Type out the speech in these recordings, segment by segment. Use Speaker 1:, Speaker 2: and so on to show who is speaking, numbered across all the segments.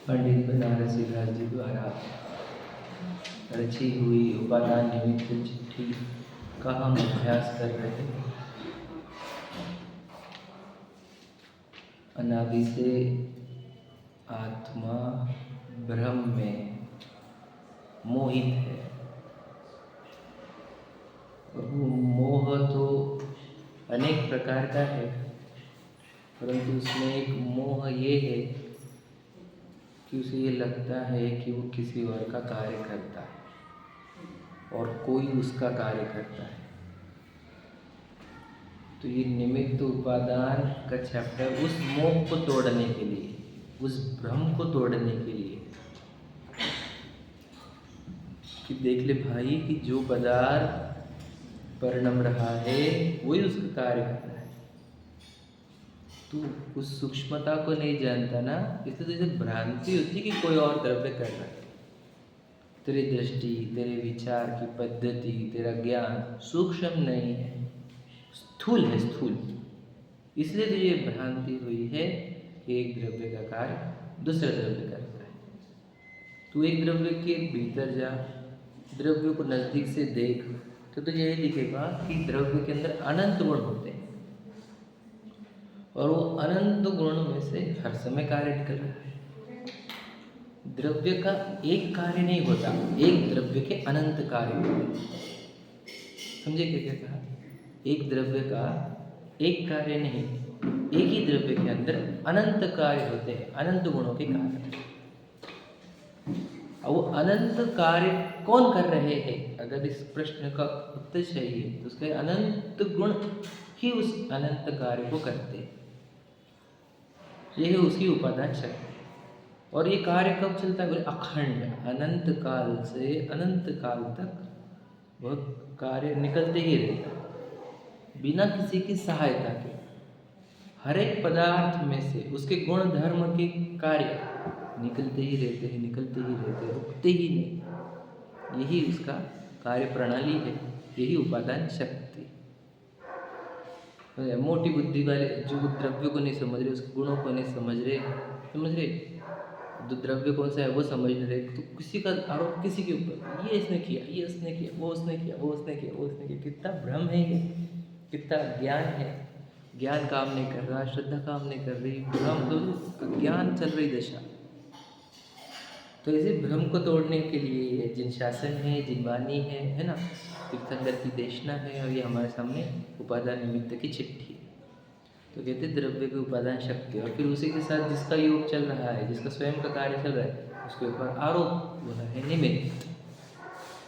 Speaker 1: पंडित बनारसी दास जी द्वारा रची हुई उपादान निमित्त चिट्ठी का हम अभ्यास कर रहे हैं। अनादि से आत्मा ब्रह्म में मोहित है और वो मोह तो अनेक प्रकार का है, परंतु उसमें एक मोह ये है कि उसे ये लगता है कि वो किसी और का कार्य करता है और कोई उसका कार्य करता है। तो ये निमित्त उपादान का चैप्टर उस मोह को तोड़ने के लिए, उस भ्रम को तोड़ने के लिए कि देख ले भाई कि जो पदार्थ परिणम रहा है वही उसका कार्य कर रहा है। तू उस सूक्ष्मता को नहीं जानता ना, इसलिए तुझे भ्रांति होती कि कोई और द्रव्य कर रहा है। तेरी दृष्टि, तेरे विचार की पद्धति, तेरा ज्ञान सूक्ष्म नहीं है, स्थूल है, स्थूल। इसलिए तुझे भ्रांति हुई है कि एक द्रव्य का कार्य दूसरा द्रव्य करता है। तू एक द्रव्य के भीतर जा, द्रव्य को नजदीक से देख, तो तुझे यही दिखेगा कि द्रव्य के अंदर अनंत गुण होते हैं और वो अनंत गुणों में से हर समय कार्य निकल रहा है। द्रव्य का एक कार्य नहीं होता, एक द्रव्य के अनंत कार्य होते हैं। समझे क्या कहा? एक द्रव्य का एक कार्य नहीं, एक ही द्रव्य के अंदर अनंत कार्य होते हैं, अनंत गुणों के कार्य। वो अनंत कार्य कौन कर रहे हैं? अगर इस प्रश्न का उत्तर चाहिए तो उसके अनंत गुण ही उस अनंत कार्य को करते हैं। यह है उसकी उपादान शक्ति। और ये कार्य कब चलता है? बोले अखंड, अनंत काल से अनंत काल तक वह कार्य निकलते ही रहता है बिना किसी की सहायता के। हर एक पदार्थ में से उसके गुण धर्म के कार्य निकलते ही रहते हैं, निकलते ही रहते हैं, रुकते ही नहीं। यही उसका कार्य प्रणाली है, यही उपादान शक्ति। मोटी बुद्धि वाले जो द्रव्य को नहीं समझ रहे, उसके गुणों को नहीं समझ रहे, जो द्रव्य कौन सा है वो समझ नहीं रहे, तो किसी का आरोप किसी के ऊपर, ये इसने किया, ये उसने किया, वो उसने किया, वो उसने किया, वो उसने किया। कितना भ्रम है ये, कितना ज्ञान है। ज्ञान काम नहीं कर रहा, श्रद्धा काम नहीं कर रही, भ्रम, तो अज्ञान चल रही दशा। तो इसे भ्रम को तोड़ने के लिए जिन शासन है, जिन वाणी है ना, तीर्थंकर की देशना है, और ये हमारे सामने उपादान निमित्त की चिट्ठी है। तो कहते द्रव्य की उपादान शक्ति, और फिर उसी के साथ जिसका योग चल रहा है, जिसका स्वयं का कार्य चल रहा है, उसके ऊपर आरोप वह है निमित्त,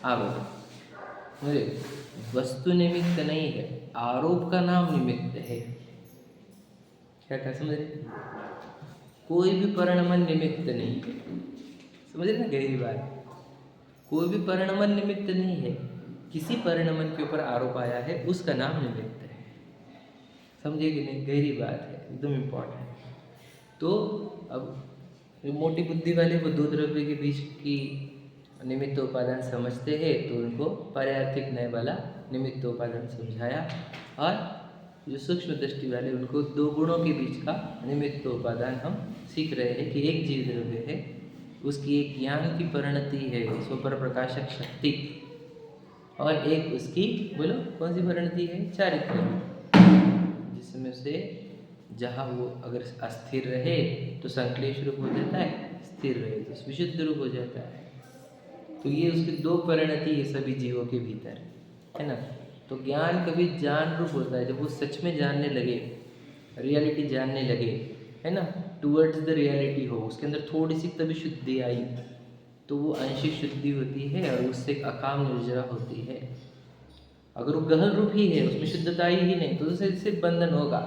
Speaker 1: आरोप। मुझे वस्तु निमित्त नहीं है, आरोप का नाम निमित्त है। क्या समझ रहे? कोई भी परिणमन निमित्त नहीं है। समझ रहे ना गहरी बात? कोई भी परिणमन निमित्त नहीं है। किसी परिणमन के ऊपर आरोप आया है, उसका नाम निमित्त है। समझे कि नहीं? गहरी बात है, एकदम इम्पोर्टेंट। तो अब मोटी बुद्धि वाले वो दो द्रव्य के बीच की निमित्त उपादान समझते हैं, तो उनको पारयार्थिक न्याय वाला निमित्त उपादान समझाया, और जो सूक्ष्म दृष्टि वाले उनको दो गुणों के बीच का निमित्त उपादान हम सीख रहे हैं कि एक जीव द्रव्य है, उसकी एक ज्ञान की परिणति है, स्वपर प्रकाशक शक्ति, और एक उसकी, बोलो कौन सी परिणति है? चारित्र, जिसमें से जहाँ वो अगर अस्थिर रहे तो संक्लेश रूप हो जाता है, स्थिर रहे तो विशुद्ध रूप हो जाता है। तो ये उसकी दो परिणति है सभी जीवों के भीतर, है ना। तो ज्ञान कभी ज्ञान रूप होता है जब वो सच में जानने लगे, रियलिटी जानने लगे, है ना, टूवर्ड्स द रियलिटी हो, उसके अंदर थोड़ी सी तभी शुद्धि आई, तो वो आंशिक शुद्धि होती है और उससे अकाम निर्जरा होती है। अगर वो गहन रूप ही है, उसमें शुद्धता आई ही नहीं, तो उससे सिर्फ बंधन होगा,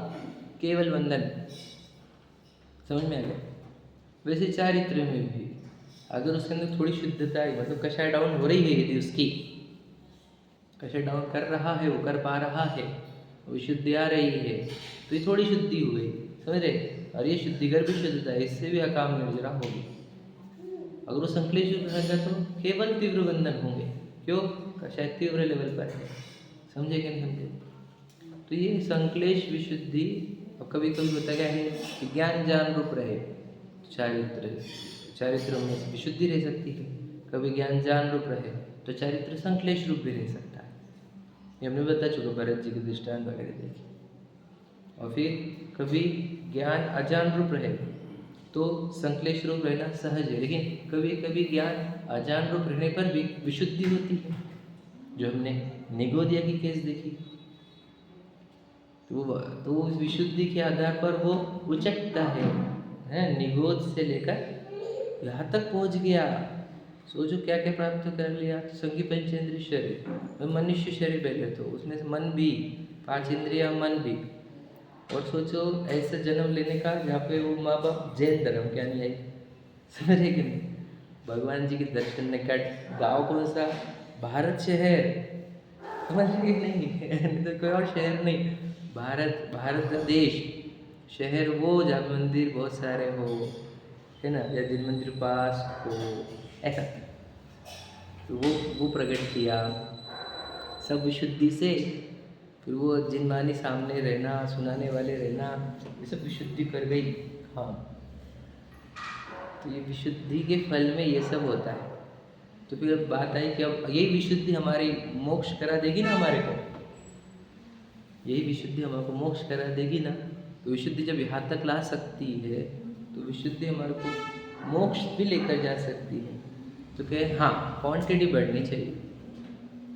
Speaker 1: केवल बंधन। समझ में आ गया? वैसे चारित्र में भी अगर उसके अंदर थोड़ी शुद्धता आई, मतलब कषाय डाउन हो रही है, यदि उसकी कषाय डाउन कर रहा है, वो कर पा रहा है, विशुद्धि आ रही है, तो ये थोड़ी शुद्धि हुई, समझ रहे? और ये शुद्धिकर भी शुद्धता है, इससे भी अकाम निर्जरा होगी। अगर वो संक्लेश रहेगा तो केवल तीव्र बंधन होंगे। क्यों? कषाय तीव्र लेवल पर है। समझे कि नहीं समझे? तो ये संक्लेश विशुद्धि, और कभी कभी होता क्या है कि ज्ञान ज्ञान रूप रहे, चारित्र चारित्र में विशुद्धि रह सकती है। कभी ज्ञान जान रूप रहे तो चारित्र संक्लेश रूप भी रह सकता है। ये हमने बता चुका, भरत जी के दृष्टांत वगैरह देखिए। और फिर कभी ज्ञान अजान रूप रहे तो संक्लेश रूप रहना सहज है, लेकिन कभी कभी ज्ञान अजान रूप रहने पर भी विशुद्धि होती है, जो हमने निगोदिया की केस देखी। तो उस विशुद्धि के आधार पर वो उचकता है, निगोद से लेकर यहाँ तक पहुँच गया। सोचो क्या क्या प्राप्त कर लिया। संगी पंचेंद्रिय शरीर, मनुष्य शरीर पहले तो, उसमें से मन भी, 5 इंद्रिया मन भी। और सोचो ऐसा जन्म लेने का जहाँ पे वो माँ बाप जैन धर्म के अनुयायी, समझ रहे कि नहीं, भगवान जी के दर्शन ने कट। गाँव कौन सा? भारत शहर, समझ रहे कि नहीं तो कोई और शहर नहीं, भारत देश। शहर वो जहाँ मंदिर बहुत सारे हो, है ना, या जिन मंदिर पास हो, ऐसा। तो वो प्रकट किया सब विशुद्धि से। फिर वो जिनमानी सामने रहना, सुनाने वाले रहना, ये सब विशुद्धि कर गई। हाँ, तो ये विशुद्धि के फल में ये सब होता है। तो फिर बात आई कि अब यही विशुद्धि हमारी मोक्ष करा देगी ना हमारे को, यही विशुद्धि हमको मोक्ष करा देगी ना। तो विशुद्धि जब यहाँ तक ला सकती है तो विशुद्धि हमारे को मोक्ष भी लेकर जा सकती है। तो कहे हाँ, क्वांटिटी बढ़नी चाहिए।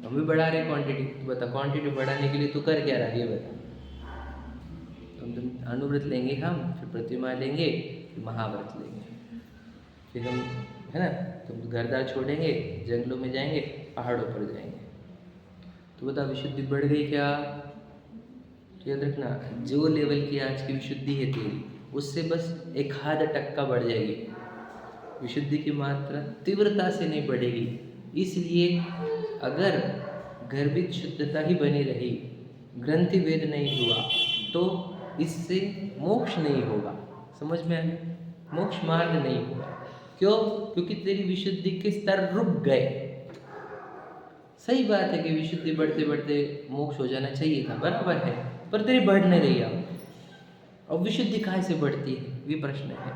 Speaker 1: हम भी बढ़ा रहे क्वांटिटी, तो बता क्वांटिटी बढ़ाने के लिए तो कर क्या रहा है ये बता। तुम अनुव्रत लेंगे हम, फिर प्रतिमा लेंगे, फिर महाव्रत लेंगे, फिर हम, है ना, तुम घरदार छोड़ेंगे, जंगलों में जाएंगे, पहाड़ों पर जाएंगे। तो बता विशुद्धि बढ़ गई क्या? तो याद रखना, जो लेवल की आज की विशुद्धि है तेरी, उससे बस 1/2% बढ़ जाएगी। विशुद्धि की मात्रा तीव्रता से नहीं बढ़ेगी। इसलिए अगर गर्भित शुद्धता ही बनी रही, ग्रंथि भेद नहीं हुआ, तो इससे मोक्ष नहीं होगा। समझ में आया? मोक्ष मार्ग नहीं होगा। क्यों? क्योंकि तेरी विशुद्धि के स्तर रुक गए। सही बात है कि विशुद्धि बढ़ते बढ़ते मोक्ष हो जाना चाहिए था, बराबर है, पर तेरी बढ़ नहीं रही। अब विशुद्धि कहाँ से बढ़ती है, ये प्रश्न है।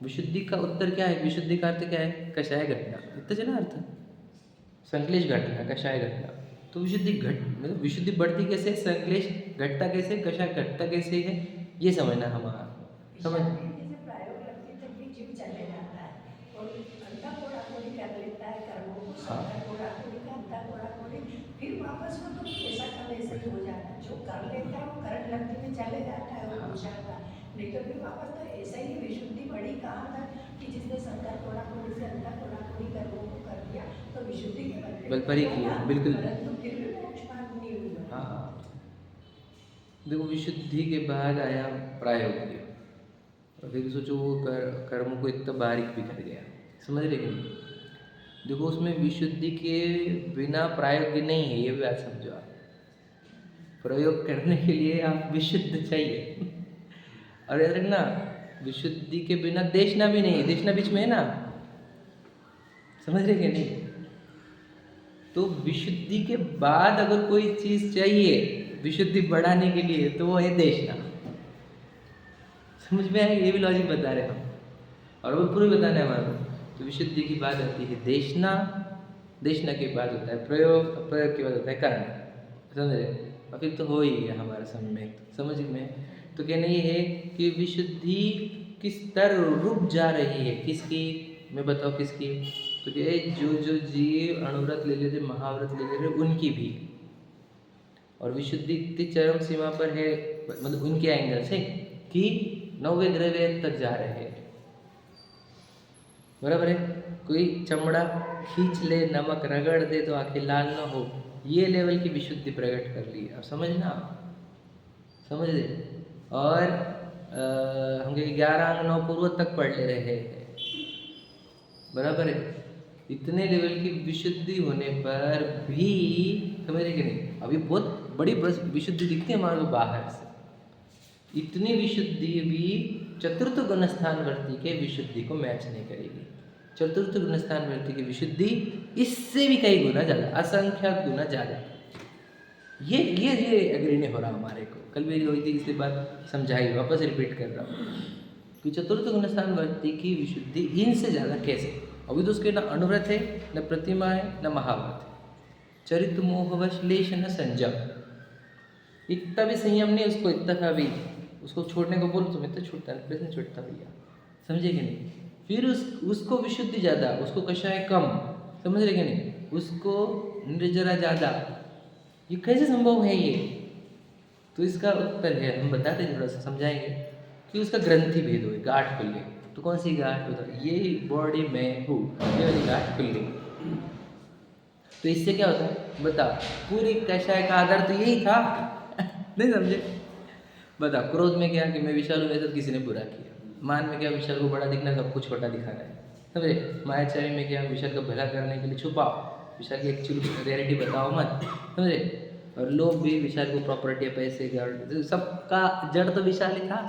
Speaker 1: विशुद्धि का उत्तर क्या है? विशुद्धि का अर्थ क्या है? कषाय घटना, इतना चला अर्थ, संक्लेश घटना, कषाय घटना। तो विशुद्धि मतलब विशुद्धि बढ़ती कैसे, संक्लेश घटता कैसे, कषाय घटता कैसे है, ये समझना हमारा। समझ हाँ,
Speaker 2: फिर वापस वो तो कैसा का वैसे ही हो जाता है। जो कर लेता है वो करंट लगते में चले जाता है, वो पूछा था। नहीं तो फिर वापस तो ऐसा ही विशुद्धि बढ़ी कहाँ तक कि जिसने संकर थोड़ा थोड़ी से अंतर थोड़ा थोड़ी कर्मों को कर दिया तो विशुद्धि के
Speaker 1: बल पर ही किया, बिल्कुल।
Speaker 2: परंतु फिर भी मोक्ष मार्ग नहीं हुआ।
Speaker 1: हाँ, देखो विशुद्धि के बाद आया प्रायोग्य। और फिर सोचो वो कर्मों को इतना बारीक भी कर गया, समझ रहे कि नहीं? देखो उसमें विशुद्धि के बिना प्रायोग्य नहीं है, ये भी बात समझो आप। प्रयोग करने के लिए आप विशुद्ध चाहिए और याद रखना, विशुद्धि के बिना देशना भी नहीं है, देशना बीच में है ना, समझ रहे कि नहीं? तो विशुद्धि के बाद अगर कोई चीज चाहिए विशुद्धि बढ़ाने के लिए तो वो है देशना। समझ में आया? ये भी लॉजिक बता रहे हम, और वो पूरी बताना है हमारे को। तो विशुद्धि की बात आती है देशना, देशना के बाद होता है प्रयोग, प्रयोग के बाद होता है कर्म, समझ रहे? और फिर तो हो ही गया हमारा समझ में। तो कहना ये है कि विशुद्धि किस स्तर रुक जा रही है, किसकी, मैं बताओ किसकी? तो ये जो जीव अनुव्रत ले लेते, महाव्रत ले लेते, उनकी भी। और विशुद्धि इतनी चरम सीमा पर है, मतलब उनके एंगल से, कि 9वें ग्रह वेद तक जा रहे हैं, बराबर है। कोई चमड़ा खींच ले, नमक रगड़ दे तो आंखें लाल ना हो, ये लेवल की विशुद्धि प्रकट कर ली। अब समझना, समझ ले। और हम 11 अंग 9 पूर्व तक पढ़ ले रहे हैं, बराबर है। इतने लेवल की विशुद्धि होने पर भी, समझ रहे कि नहीं? अभी बहुत बड़ी विशुद्धि दिखती है हमारे को बाहर से, इतनी विशुद्धि भी चतुर्थ गुण स्थान वर्ती के विशुद्धि को मैच नहीं करेगी। चतुर्थ गुण स्थान वर्ती की विशुद्धि इससे भी कई गुना ज़्यादा, असंख्यात गुना ज़्यादा। ये अग्रणी हो रहा हमारे को। कल मेरी हुई थी इसलिए बात समझाई, वापस रिपीट कर रहा हूँ। कि चतुर्थ गुणस्थान वर्ती की विशुद्धि इनसे ज़्यादा कैसे? अभी तो उसके न अनुव्रत है, न प्रतिमा है, न महाव्रत है। चरित्र मोहवश लेश न संजम, इतना भी संयम नहीं उसको, इतना का भी उसको छोड़ने को बोलो तो मैं तो छूटता नहीं, कैसे नहीं छूटता भैया, समझे कि नहीं? फिर उसको विशुद्धि ज़्यादा, उसको कषाय कम, समझ रहे कि नहीं? उसको निर्जरा ज़्यादा, ये कैसे संभव है ये? तो इसका उत्तर है, हम बताते हैं, थोड़ा सा समझाएंगे कि उसका ग्रंथि भेद हुए, गांठ खुल गई। तो कौन सी गांठ? बताओ, ये बॉडी में हूँ, ये वाली गांठ खुल गई। तो इससे क्या होता है बताओ? पूरी कषाय का आधार तो यही था नहीं समझे? बताओ, क्रोध में क्या कि मैं विशाल हूँ, मेरे साथ किसी ने बुरा किया। मान में क्या, विशाल को बड़ा दिखना, सबको छोटा दिखाना है, समझे? मायाचारी में क्या, विशाल का भला करने के लिए छुपाओ, विशाल की एक्चुअली रियलिटी बताओ मत, समझे? और लोग भी विशाल को प्रॉपर्टी, पैसे, घर, सबका जड़ तो विशाल ही था,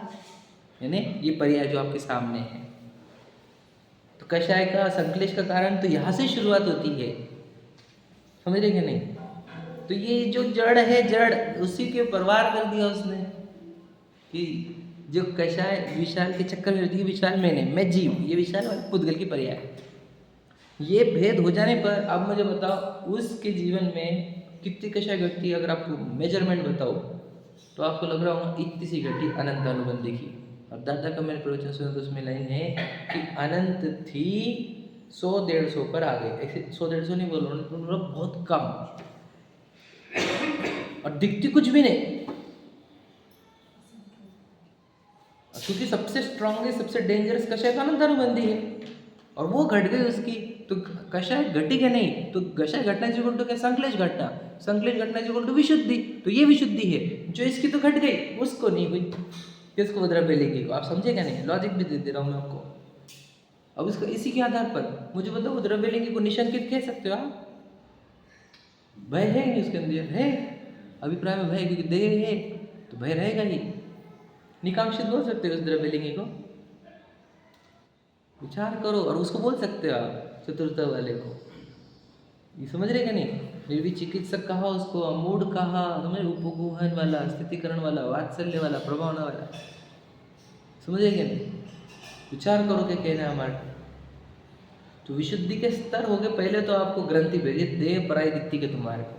Speaker 1: यानी ये पर्याय जो आपके सामने है। तो कषाय का संकलेश का कारण तो यहाँ से शुरुआत होती है, समझ रहे कि नहीं? तो ये जो जड़ है, जड़ उसी के परवार कर दिया उसने कि जो कषाय विशाल के चक्कर में रहती है, विशाल मैं जीव, ये विशाल वाला पुद्गल की पर्याय। ये भेद हो जाने पर अब मुझे बताओ उसके जीवन में कितनी कषाय घटती है? अगर आपको मेजरमेंट बताओ तो आपको लग रहा होगा इतनी सी घटी अनंत अनुबंधी की। अब दादा का मैंने प्रवचन सुना तो उसमें लाइन है कि अनंत थी 100-150 पर आ गए, ऐसे 100-150 नहीं बोल रहा, बहुत कम, और दिखती कुछ भी नहीं, क्योंकि सबसे स्ट्रांगेस्ट, सबसे डेंजरस कषाय का अनंत अनुबंधी है, और वो घट गई उसकी। तो कषाय घटेगा नहीं, तो कषाय घटना जी बोल तो क्या, संकलेश घटना, संकलेश घटना जी बोल तो विशुद्धि, तो ये विशुद्धि है। जो इसकी तो घट गई, उसको नहीं हुई, किसको द्रव्य लेगी? आप समझेगा नहीं, लॉजिक भी दे रहा हूँ मैं आपको। अब इसका इसी के आधार पर मुझे बताओ, द्रव्य लिंग को निशंकित कह सकते हो आप? भय है नहीं उसके अंदर, है अभिप्राय में भय, क्योंकि देह है तो भय रहेगा ही। निकांक्षित बोल सकते हो उस द्रव्य लिंगी को, विचार करो, और उसको बोल सकते हो आप चतुर्थ वाले को, ये समझ रहे क्या नहीं? निर्विच चिकित्सक कहा उसको, अमूढ़ कहा, समझ, उपगुहन वाला, स्थितिकरण वाला, वात्सल्य वाला, प्रभावना वाला, समझ रहे क्या नहीं? विचार करो क्या कहना है हमारा। तो विशुद्धि के स्तर हो गए। पहले तो आपको ग्रंथि भेजे, देह पराई दिखती है तुम्हारे को,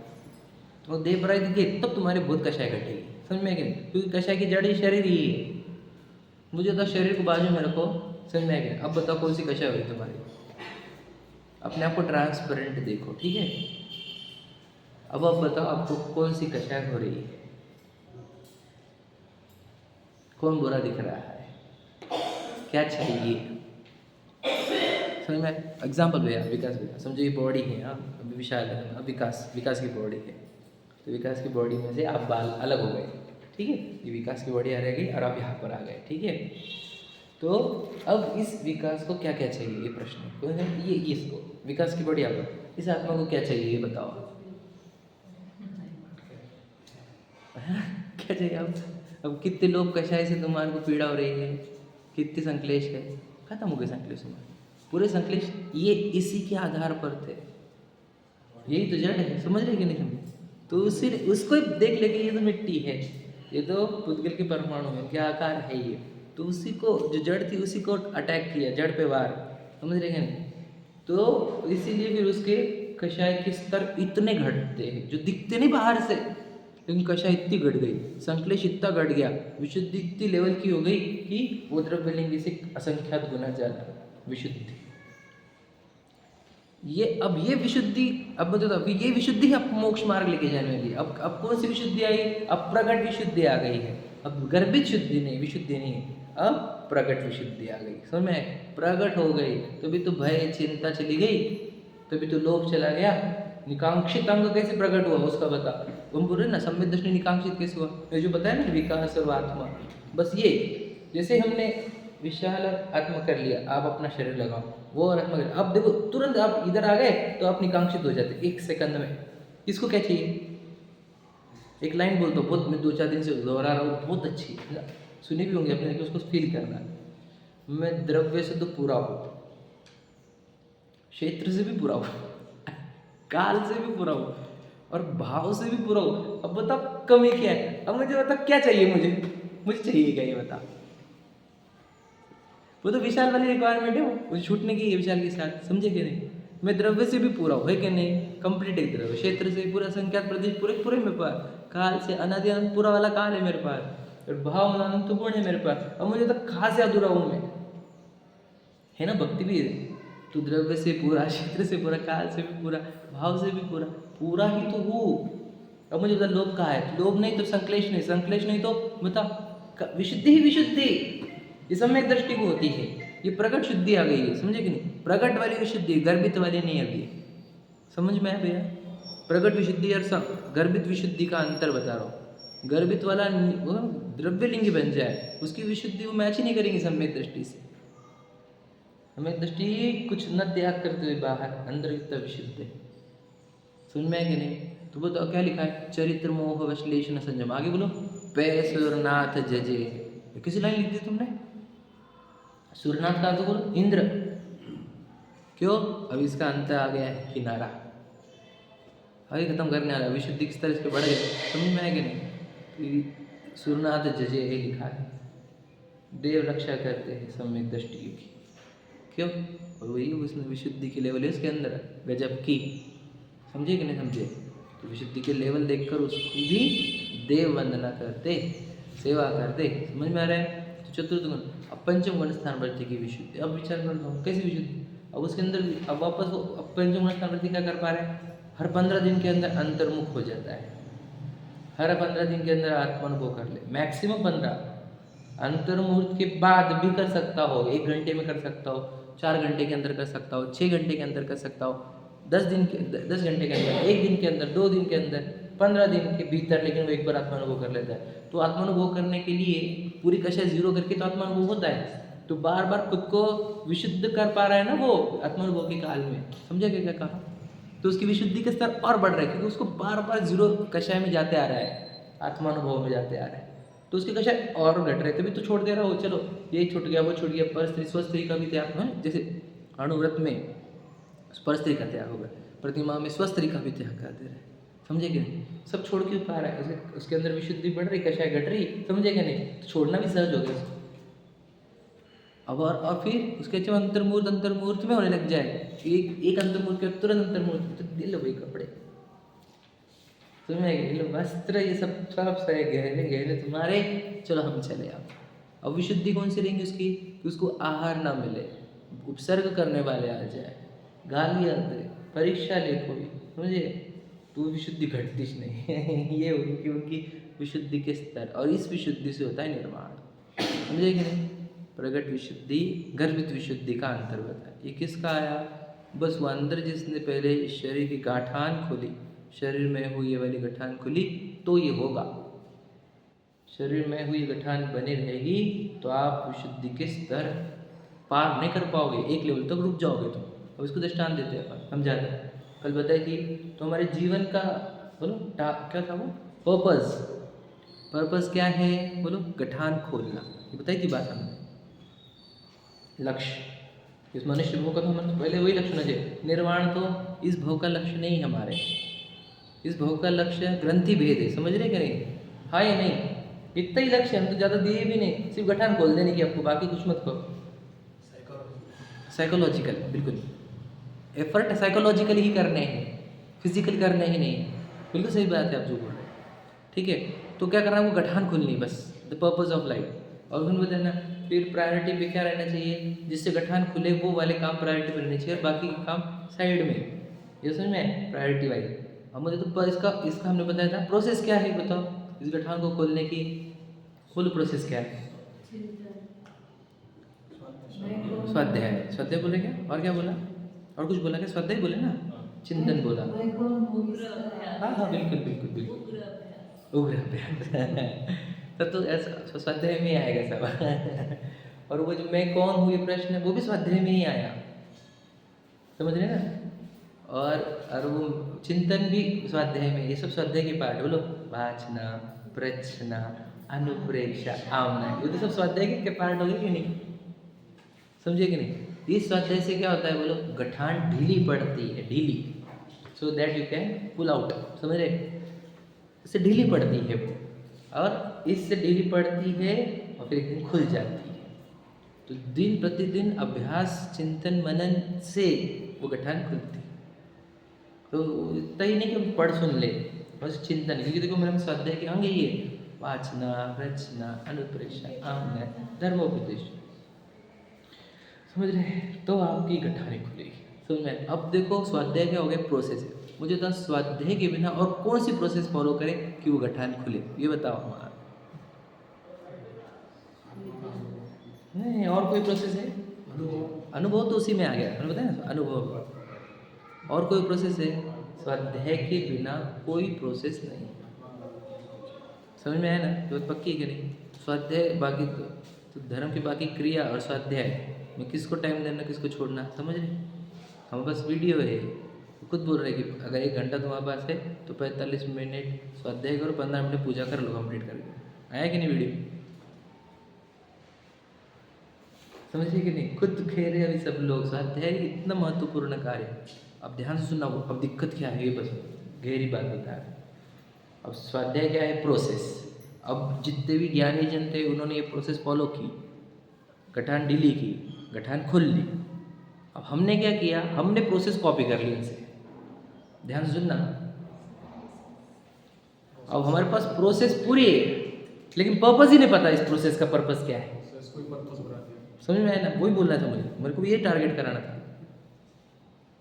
Speaker 1: तो देह पराई दिखे तब तुम्हारी बहुत कषाय घटेगी, समझ में? क्या? क्योंकि कषाय की जड़ ही शरीर ही है। मुझे तो शरीर को बाजू में रखो, समझ में गया? अब बताओ कौन सी कषाय हुई तुम्हारी? अपने आप को ट्रांसपेरेंट देखो, ठीक है? अब बताओ आपको कौन सी कषाय हो रही है, कौन बुरा दिख रहा है, क्या चाहिए? समझ में? एग्जाम्पल भैया, विकास समझो, ये बॉडी है, हाँ अभी विशाल है, अब विकास की बॉडी है, तो विकास की बॉडी में से आप बाल अलग हो गए, ठीक है? ये विकास की बॉडी आ रहेगी और आप यहाँ पर आ गए, ठीक है? तो अब इस विकास को क्या क्या चाहिए, ये प्रश्न तो है। ये इसको विकास की बॉडी आ गई, इस आत्मा को क्या चाहिए ये बताओ? क्या चाहिए? अब कितने लोग कषाय से तुम्हारे को पीड़ा हो रही है, कितनी संकलेश है, खत्म हो गए संकलेश तुम्हारे पूरे। संकलेश ये इसी के आधार पर थे, यही तो जड़ है, समझ रहे कि नहीं समझे? तो उसी उसको देख लेके, ये तो मिट्टी है, ये तो पुद्गल के परमाणु है, क्या आकार है ये, तो उसी को जो जड़ थी उसी को अटैक किया, जड़ पे वार, समझ रहे हैं? तो इसीलिए फिर उसके कषाय के स्तर इतने घटते हैं जो दिखते नहीं बाहर से, लेकिन कषाय इतनी घट गई, संकलेश इतना घट गया, विशुद्धि इतनी लेवल की हो गई कि वो द्रव्य लिंग से असंख्यात गुना ज्यादा विशुद्धि। अब ये विशुद्धि, अब बताओ, अभी ये विशुद्धि अब मोक्ष मार्ग लेके जाने वाली है। अब कौन सी विशुद्धि आई? अब प्रकट विशुद्धि आ गई है। अब गर्भित शुद्धि नहीं, विशुद्धि नहीं, अब प्रकट विशुद्धि आ गई, समझ में? प्रकट हो गई तो भी तो भय चिंता चली गई, तभी तो लोभ चला गया। निकांक्षित अंग कैसे प्रकट हुआ उसका बता, तुम बोल रहे ना सम्यक दृष्टि निकांक्षित कैसे हुआ? ये जो बताया ना, विकास और आत्मा, बस ये जैसे हमने विशाल आत्मा कर लिया, आप अपना शरीर लगाओ, वो और आत्मा कर, अब देखो तुरंत आप इधर आ गए तो आप निकांक्षित हो जाते 1 सेकंड में। इसको क्या चाहिए? एक लाइन बोलता हूँ, बहुत मैं 2-4 दिन से दोहरा रहा हूँ, बहुत अच्छी है, सुनी भी होंगे अपने, उसको फील करना। मैं द्रव्य से तो पूरा हूँ, क्षेत्र से भी पूरा हूँ, काल से भी पूरा हूँ, और भाव से भी पूरा हूँ। अब बता कमी क्या है? अब मुझे बता क्या चाहिए? मुझे चाहिए क्या ये बता? वो तो विशाल वाली रिक्वायरमेंट है, वो छूटने की है विशाल के साथ, समझे कि नहीं। मैं द्रव्य से भी पूरा हूँ, है कि नहीं, कंप्लीट एक द्रव्य, क्षेत्र से पूरा, संख्यात प्रदेश पूरे पूरे मेरे पास, काल से अनादि अनंत पूरा वाला काल है मेरे पास, और भाव अनंत गुण है मेरे पास, और मुझे तो कहाँ से अधूरा हूँ मैं, है ना। भक्ति भी है, तू द्रव्य से पूरा, क्षेत्र से पूरा, काल से भी पूरा, भाव से भी पूरा, पूरा ही तो हूँ। अब मुझे बता लोभ कहाँ है, लोभ नहीं तो संक्लेश नहीं, संक्लेश नहीं तो बता विशुद्धि ही विशुद्धि, ये सम्यक दृष्टि को होती है, ये प्रकट शुद्धि आ गई है, समझे कि नहीं। प्रकट वाली विशुद्धि, गर्भित वाली नहीं अभी, समझ में आया भैया। प्रकट विशुद्धि और गर्भित विशुद्धि का अंतर बता रहा हूँ। गर्भित वाला वो द्रव्य लिंगी बन जाए, उसकी विशुद्धि वो मैच ही नहीं करेंगी सम्यक दृष्टि से। सम्यक दृष्टि कुछ न त्याग करते हुए बाहर, अंदर इतना विशुद्ध है, समझ में है कि नहीं। तो वो तो क्या लिखा है, चरित्र मोह विश्लेषण संयम, आगे बोलो, पे सुरनाथ जजे, किसी लाइन लिख दी तुमने, सूर्यनाथ का तो बोलो इंद्र, क्यों, अब इसका अंत आ गया है किनारा, आगे खत्म करने आ रहा है, विशुद्धि किस तरह इसके बढ़ गए, समझ में है कि नहीं। तो सूर्यनाथ जजे ये लिखा है, देव रक्षा करते हैं सम्यक दृष्टि की, क्यों, और वही उसने विशुद्धि की लेवल है उसके अंदर गजब की, समझे कि नहीं समझे। तो विशुद्धि के लेवल देखकर उसको भी देव वंदना करते, सेवा करते, समझ में आ रहा है। तो चतुर्थ गुण, अब पंचम गुण स्थान वृत्ति की विशुद्धि, अब विचार कर लो कैसी विशुद्धि, अब उसके अंदर अब वापस वो अब पंचम गुण स्थान वृत्ति क्या कर पा रहे हैं, हर 15 दिन के अंदर अंतर्मुख हो जाता है, हर 15 दिन के अंदर आत्मानुभव कर ले, मैक्सिमम 15, अंतर्मुहूर्त के बाद भी कर सकता हो, 1 घंटे में कर सकता हो, 4 घंटे के अंदर कर सकता हो, 6 घंटे के अंदर कर सकता हो, 10 घंटे के अंदर, 1 दिन के अंदर, 2 दिन के अंदर, 15 दिन के भीतर, लेकिन वो एक बार आत्मानुभव कर लेता है। तो आत्मानुभव करने के लिए पूरी कक्षा जीरो करके तो आत्मानुभव होता है, तो बार बार खुद को विशुद्ध कर पा रहा है ना वो आत्मानुभव के काल में, समझे क्या कहा। तो उसकी विशुद्धि का स्तर और बढ़ रहा है, क्योंकि उसको बार बार जीरो कषाय में जाते आ रहा है, आत्मानुभव में जाते आ रहा है, तो उसके कषाय और घट रहे, तभी तो छोड़ दे रहा हो, चलो ये छूट गया वो छूट गया, पर स्त्री स्वस्थ का भी त्याग है, जैसे अणुव्रत में स्पर्श का त्याग होगा, प्रतिमा में स्वस्थ का भी त्याग कर दे रहे हैं, समझे कि नहीं। सब छोड़ क्यों पा रहा है, उसके अंदर विशुद्धि बढ़ रही, कषाय घट रही, समझे कि नहीं, तो छोड़ना भी सहज हो गया उसको। अब और फिर उसके जब अंतर्मूर्त में होने लग जाए, एक अंतर्मूर्त के तुरंत अंतर्मूर्त, तो दिल भाई कपड़े तुम्हें, वस्त्र, ये सब सही गहने गहने तुम्हारे, चलो हम चले। अब विशुद्धि कौन सी रहेंगी उसकी, कि उसको आहार ना मिले, उपसर्ग करने वाले आ जाए, गालियाँ दे, परीक्षा ले कोई, समझे, तो विशुद्धि घटती नहीं ये उनकी विशुद्धि के स्तर, और इस विशुद्धि से होता है निर्माण, समझे कि नहीं। प्रगट विशुद्धि गर्भित विशुद्धि का अंतर्गत है। ये किसका आया, बस वो अंदर जिसने पहले शरीर की गाठान खोली, शरीर में हुई ये वाली गठान खुली, तो ये होगा, शरीर में हुई गठान बनी रहेगी, तो आप विशुद्धि के स्तर पार नहीं कर पाओगे, एक लेवल तक रुक जाओगे तुम। अब इसको दृष्टांत देते हैं अपन, समझाते हैं। कल बताई थी, तो हमारे जीवन का बोलो क्या था वो पर्पस क्या है, बोलो गठान खोलना, ये बताई थी बात हमने। लक्ष्य, इस मनुष्य भोग का तो हमारे पहले वही लक्ष्य है, निर्वाण तो इस भोग का लक्ष्य नहीं हमारे, इस भोग का लक्ष्य ग्रंथि भेद है, समझ रहे कि नहीं, हाँ या नहीं, इतना ही लक्ष्य, हम तो ज़्यादा दिए भी नहीं, सिर्फ गठान खोल देने की आपको, बाकी कुछ मत करो। साइकोलॉजिकल, बिल्कुल एफर्ट साइकोलॉजिकल ही करने हैं, फिजिकल करने ही नहीं, बिल्कुल सही बात है आप जो बोल रहे हैं, ठीक है। तो क्या करना है, वो गठान खोलनी, बस द पर्पज ऑफ लाइफ। और उन्होंने बताना फिर प्रायोरिटी पे क्या रहना चाहिए, जिससे गठान खुले वो वाले काम प्रायोरिटी पर रहने चाहिए, और बाकी काम साइड में, ये समझ में प्रायोरिटी वाइज। अब मुझे तो इसका हमने बताया था प्रोसेस क्या है, बताओ इस गठान को खोलने की फुल प्रोसेस क्या है। स्वाध्याय बोले क्या, और क्या बोला, और कुछ बोला क्या, स्वाध्याय बोले ना, चिंतन बोला, हाँ बिल्कुल उग्र अभ्यास तब तो ऐसा स्वाध्याय में ही आएगा सब और वो जो मैं कौन हूँ ये प्रश्न है, वो भी स्वाध्याय में ही आया, समझ रहे ना। और वो चिंतन भी स्वाध्याय में, ये सब स्वाध्याय के पार्ट, बोलो वाचना, प्रचना, अनुप्रेक्षा, आमना, ये तो सब स्वाध्याय के पार्ट हो गए कि नहीं, समझे कि नहीं। इस स्वाध्याय से क्या होता है, बोलो गठान ढीली पड़ती है, ढीली, so that you can pull out, समझ रहे, इससे ढीली पड़ती है वो, और इससे ढीली पड़ती है और फिर एक दिन खुल जाती है, तो दिन प्रतिदिन अभ्यास चिंतन मनन से वो गठान खुलती है। तो इतना ही नहीं कि हम पढ़ सुन ले, बस चिंतन, क्योंकि देखो मेरे स्वाध्याय के अंग ही है, वाचना, रचना, अनुप्रेषण, आमनय, धर्मोपदेश, समझ रहे हैं? तो आपकी गठानी खुलेगी। समझ में? अब देखो स्वाध्याय क्या हो गया, प्रोसेस है। मुझे बताओ स्वाध्याय के बिना और कौन सी प्रोसेस फॉलो करें कि वो गठान खुले, ये बताओ हमारा। नहीं, और कोई प्रोसेस है? अनुभव तो उसी में आ गया, मैंने बताया ना, अनुभव। और कोई प्रोसेस है? स्वाध्याय के बिना कोई प्रोसेस नहीं। समझ में आया ना? तो पक्की है कि नहीं? स्वाध्याय बाकी तो धर्म की बाकी क्रिया और स्वाध्याय में किसको टाइम देना, किसको छोड़ना, समझ रहे? हमारे पास वीडियो है, खुद बोल रहे कि अगर 1 घंटा तुम्हारे पास है तो 45 मिनट स्वाध्याय करो, 15 मिनट पूजा कर लो कंप्लीट करके। आया कि नहीं वीडियो? समझिए कि नहीं? खुद कह रहे अभी सब लोग स्वाध्याय इतना महत्वपूर्ण कार्य। अब ध्यान से सुनना, वो अब दिक्कत क्या है ये बस गहरी बात बता रहे। अब स्वाध्याय क्या है, प्रोसेस। अब जितने भी ज्ञानी जन थे उन्होंने ये प्रोसेस फॉलो की, गठान ढीली की, गठान खुल ली। अब हमने क्या किया, हमने प्रोसेस कॉपी कर ली उनसे। ध्यान से सुनना, अब हमारे पास प्रोसेस पूरी है लेकिन पर्पस ही नहीं पता इस प्रोसेस का पर्पस क्या है। समझ में आया ना? वही बोलना था मुझे, मेरे को ये टारगेट कराना था।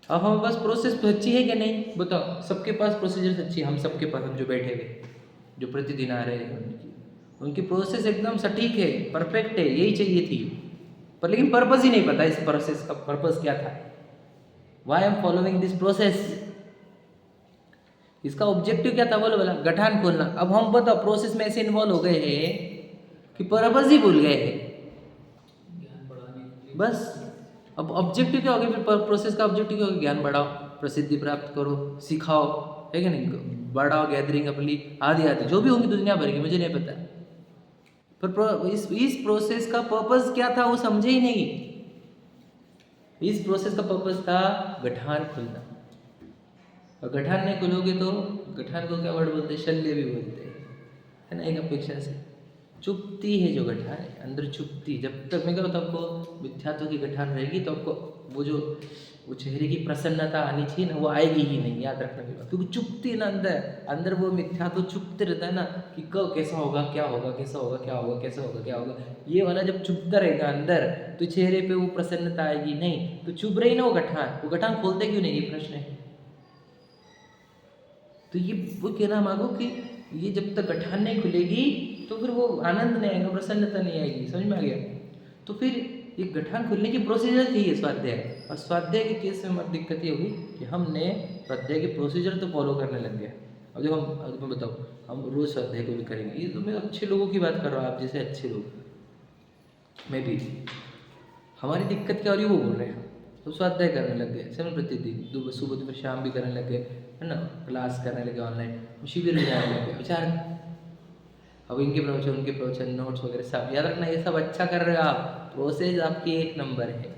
Speaker 1: अब हमारे पास प्रोसेस सच्ची है कि नहीं बताओ? सबके पास प्रोसीजर सच्ची है, हम सबके पास, हम जो बैठे हुए, जो प्रतिदिन आ रहे हैं, उनकी प्रोसेस एकदम सटीक है, परफेक्ट है, यही चाहिए थी। पर लेकिन पर्पस ही नहीं पता इस प्रोसेस का पर्पस क्या था, why am following this process, इसका ऑब्जेक्टिव क्या था, बोलो बोला गठान खोलना। अब हम बताओ प्रोसेस में ऐसे इन्वॉल्व हो गए हैं कि पर्पस ही भूल गए हैं बस। अब ऑब्जेक्टिव क्या हो गया फिर, प्रोसेस का ऑब्जेक्टिव क्या हो गया, ज्ञान बढ़ाओ, प्रसिद्धि प्राप्त करो, सिखाओ, है कि नहीं, बढ़ाओ गैदरिंग अपनी, आदि आदि जो भी होंगी दुनिया भर की, मुझे नहीं पता। पर इस प्रोसेस का पर्पस क्या था वो समझे ही नहीं। इस प्रोसेस का पर्पस था गठान खुलना, और गठान नहीं खुलोगे तो गठान को क्या वर्ड बोलते हैं, शल्य भी बोलते हैं, है ना, एक अपेक्षा से चुपती है जो गठान है अंदर चुपती। जब तक मैं कहता हूँ आपको मिथ्यात्व की गठान रहेगी तो आपको वो चेहरे की प्रसन्नता आनी चाहिए ना, वो आएगी ही नहीं, याद रखना की बात, क्योंकि चुपती है ना अंदर वो मिथ्यात्व चुपते रहता है ना कि कब कैसा होगा, क्या होगा, कैसा होगा, क्या होगा, कैसा होगा, क्या होगा, ये वाला जब चुपता रहेगा अंदर तो चेहरे पे वो प्रसन्नता आएगी नहीं। तो चुप रही ना वो गठान खोलते क्यों नहीं, ये प्रश्न है। तो ये वो कहना मांगो कि ये जब तक गठान नहीं खुलेगी तो फिर वो आनंद नहीं आएगा, प्रसन्नता नहीं आएगी। समझ में आ गया? तो फिर ये गठान खुलने की प्रोसीजर थी ये स्वाध्याय, और स्वाध्याय के केस में हमारी दिक्कत ये हुई कि हमने स्वाध्याय की प्रोसीजर तो फॉलो करने लग गया। अब देखो अब मैं बताऊँ, हम रोज़ स्वाध्याय को भी करेंगे, ये तो मैं अच्छे लोगों की बात कर रहा हूँ, आप जैसे अच्छे लोग, मैं भी, हमारी दिक्कत क्या हो रही है वो बोल रहे हैं। तो स्वाध्याय करने लग गए समय प्रतिदिन, सुबह दोपहर शाम भी करने लग गए, है ना, क्लास करने लगे ऑनलाइन, शिविर में जाने लगे, विचार। अब इनके प्रवचन, उनके प्रवचन, नोट्स वगैरह सब याद रखना, ये सब अच्छा कर रहे हो आप, प्रोसेस आपकी 1 नंबर है।